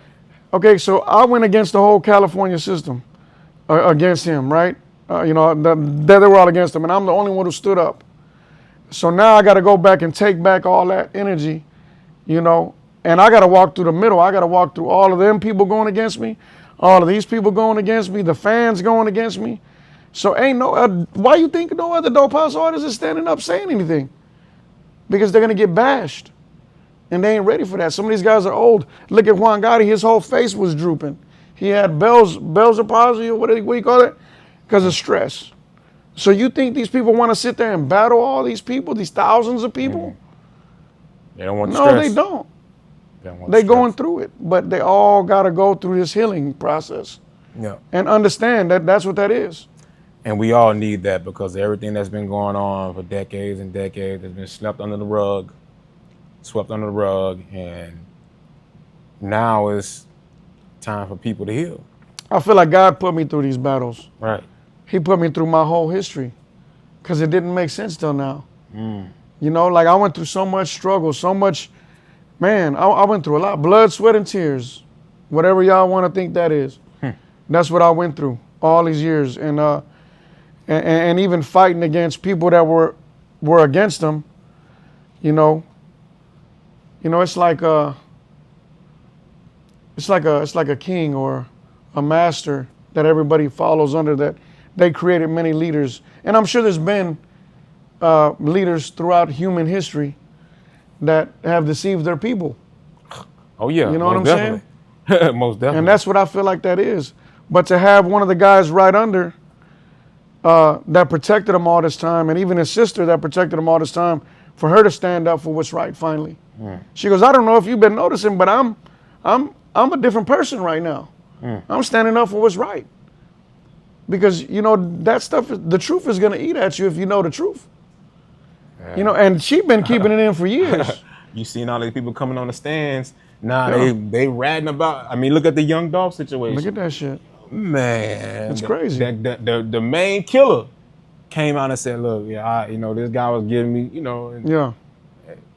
[SPEAKER 4] Okay, so I went against the whole California system, against him, right? You know, they were all against him, and I'm the only one who stood up. So now I got to go back and take back all that energy, you know. And I got to walk through the middle. I got to walk through all of them people going against me, all of these people going against me, the fans going against me. So ain't why you think no other dope house artist is standing up saying anything? Because they're going to get bashed. And they ain't ready for that. Some of these guys are old. Look at Juan Gotti. His whole face was drooping. He had Bell's palsy, or what do you call it? Because of stress. So you think these people want to sit there and battle all these people, these thousands of people?
[SPEAKER 3] They don't want the
[SPEAKER 4] No,
[SPEAKER 3] stress.
[SPEAKER 4] they don't.
[SPEAKER 3] They're
[SPEAKER 4] going through it, but they all got to go through this healing process.
[SPEAKER 3] Yeah.
[SPEAKER 4] And understand that that's what that is.
[SPEAKER 3] And we all need that because everything that's been going on for decades and decades has been swept under the rug, and now it's time for people to heal.
[SPEAKER 4] I feel like God put me through these battles.
[SPEAKER 3] Right.
[SPEAKER 4] He put me through my whole history because it didn't make sense till now. You know, like I went through so much struggle, so much. Man, I went through a lot. Blood, sweat, and tears. Whatever y'all want to think that is. That's what I went through. all these years, and even fighting against people that were against him. You know, it's like a king or a master that everybody follows under. That they created many leaders, and I'm sure there's been leaders throughout human history that have deceived their people.
[SPEAKER 3] Oh yeah,
[SPEAKER 4] You know what I'm
[SPEAKER 3] saying? Most definitely.
[SPEAKER 4] And that's what I feel like that is. But to have one of the guys right under that protected him all this time, and even his sister that protected him all this time, for her to stand up for what's right finally. She goes, I don't know if you've been noticing, but I'm a different person right now. I'm standing up for what's right. Because, you know, that stuff, the truth is going to eat at you if you know the truth. Yeah. You know, and she's been keeping it in for years.
[SPEAKER 3] You seen all these people coming on the stands. Nah, they ratting about. I mean, look at the Young Dolph situation.
[SPEAKER 4] Look at that shit.
[SPEAKER 3] Man.
[SPEAKER 4] It's crazy.
[SPEAKER 3] The main killer came out and said, look, this guy was giving me,
[SPEAKER 4] Yeah.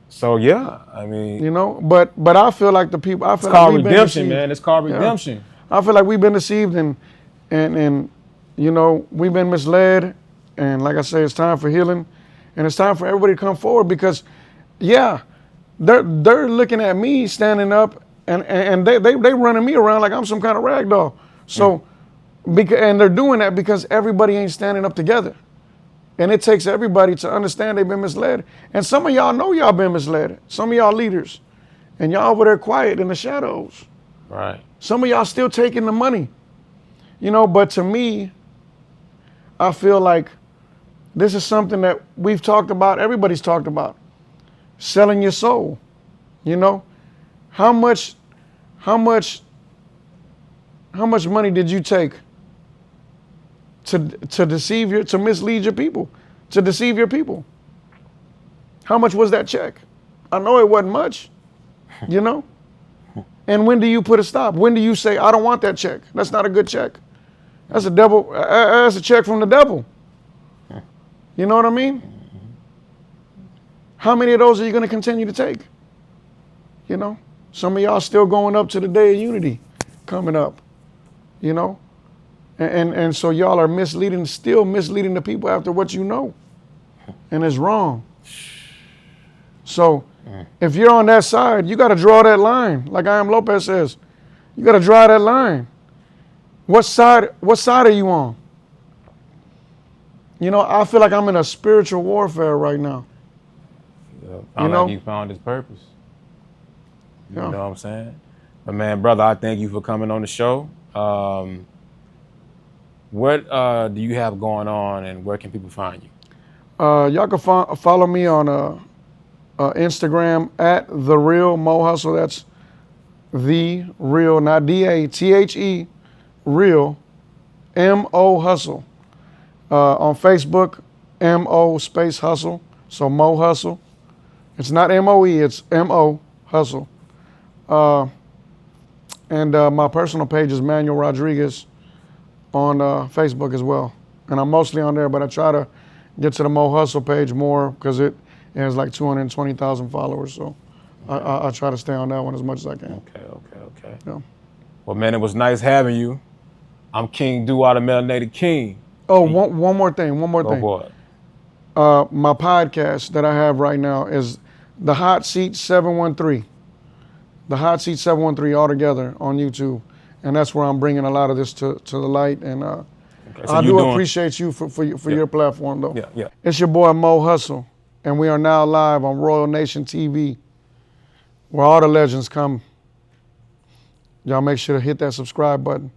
[SPEAKER 3] So, yeah, I mean.
[SPEAKER 4] You know, but I feel like the people,
[SPEAKER 3] it's called redemption, man. It's called redemption.
[SPEAKER 4] I feel like we've been deceived and you know, we've been misled. And like I say, it's time for healing. And it's time for everybody to come forward because, yeah, they're looking at me standing up and they running me around like I'm some kind of rag doll. So, and they're doing that because everybody ain't standing up together. And it takes everybody to understand they've been misled. And some of y'all know y'all been misled. Some of y'all leaders. And y'all over there quiet in the shadows.
[SPEAKER 3] Right.
[SPEAKER 4] Some of y'all still taking the money. You know, but to me, I feel like this is something that we've talked about, everybody's talked about. Selling your soul. You know? How much money did you take to mislead your people, to deceive your people? How much was that check? I know it wasn't much, you know? And when do you put a stop? When do you say, I don't want that check? That's not a good check. That's a check from the devil. You know what I mean? How many of those are you going to continue to take? You know? Some of y'all still going up to the Day of Unity coming up, you know? And so y'all are still misleading the people after what you know. And it's wrong. So if you're on that side, you got to draw that line. Like I Am Lopez says, you got to draw that line. What side are you on? You know, I feel like I'm in a spiritual warfare right now.
[SPEAKER 3] Like he found his purpose. You know what I'm saying? But man, brother, I thank you for coming on the show. What do you have going on and where can people find you?
[SPEAKER 4] Y'all can follow me on Instagram at The Real Mo Hustle. That's The Real, not DATHE, Real, MO Hustle. On Facebook, MO space Hustle. So Mo Hustle. It's not MOE, it's MO Hustle. And my personal page is Manuel Rodriguez on Facebook as well. And I'm mostly on there, but I try to get to the Mo Hustle page more because it has like 220,000 followers. So I try to stay on that one as much as I can.
[SPEAKER 3] Okay.
[SPEAKER 4] Yeah.
[SPEAKER 3] Well, man, it was nice having you. I'm King Duwa, the Melanated King.
[SPEAKER 4] Oh, one more thing.
[SPEAKER 3] Go for it.
[SPEAKER 4] My podcast that I have right now is The Hot Seat 713. The Hot Seat 713 all together on YouTube. And that's where I'm bringing a lot of this to the light. And so I do appreciate you for your platform, though.
[SPEAKER 3] Yeah.
[SPEAKER 4] It's your boy Mo Hustle, and we are now live on Royal Nation TV, where all the legends come. Y'all make sure to hit that subscribe button.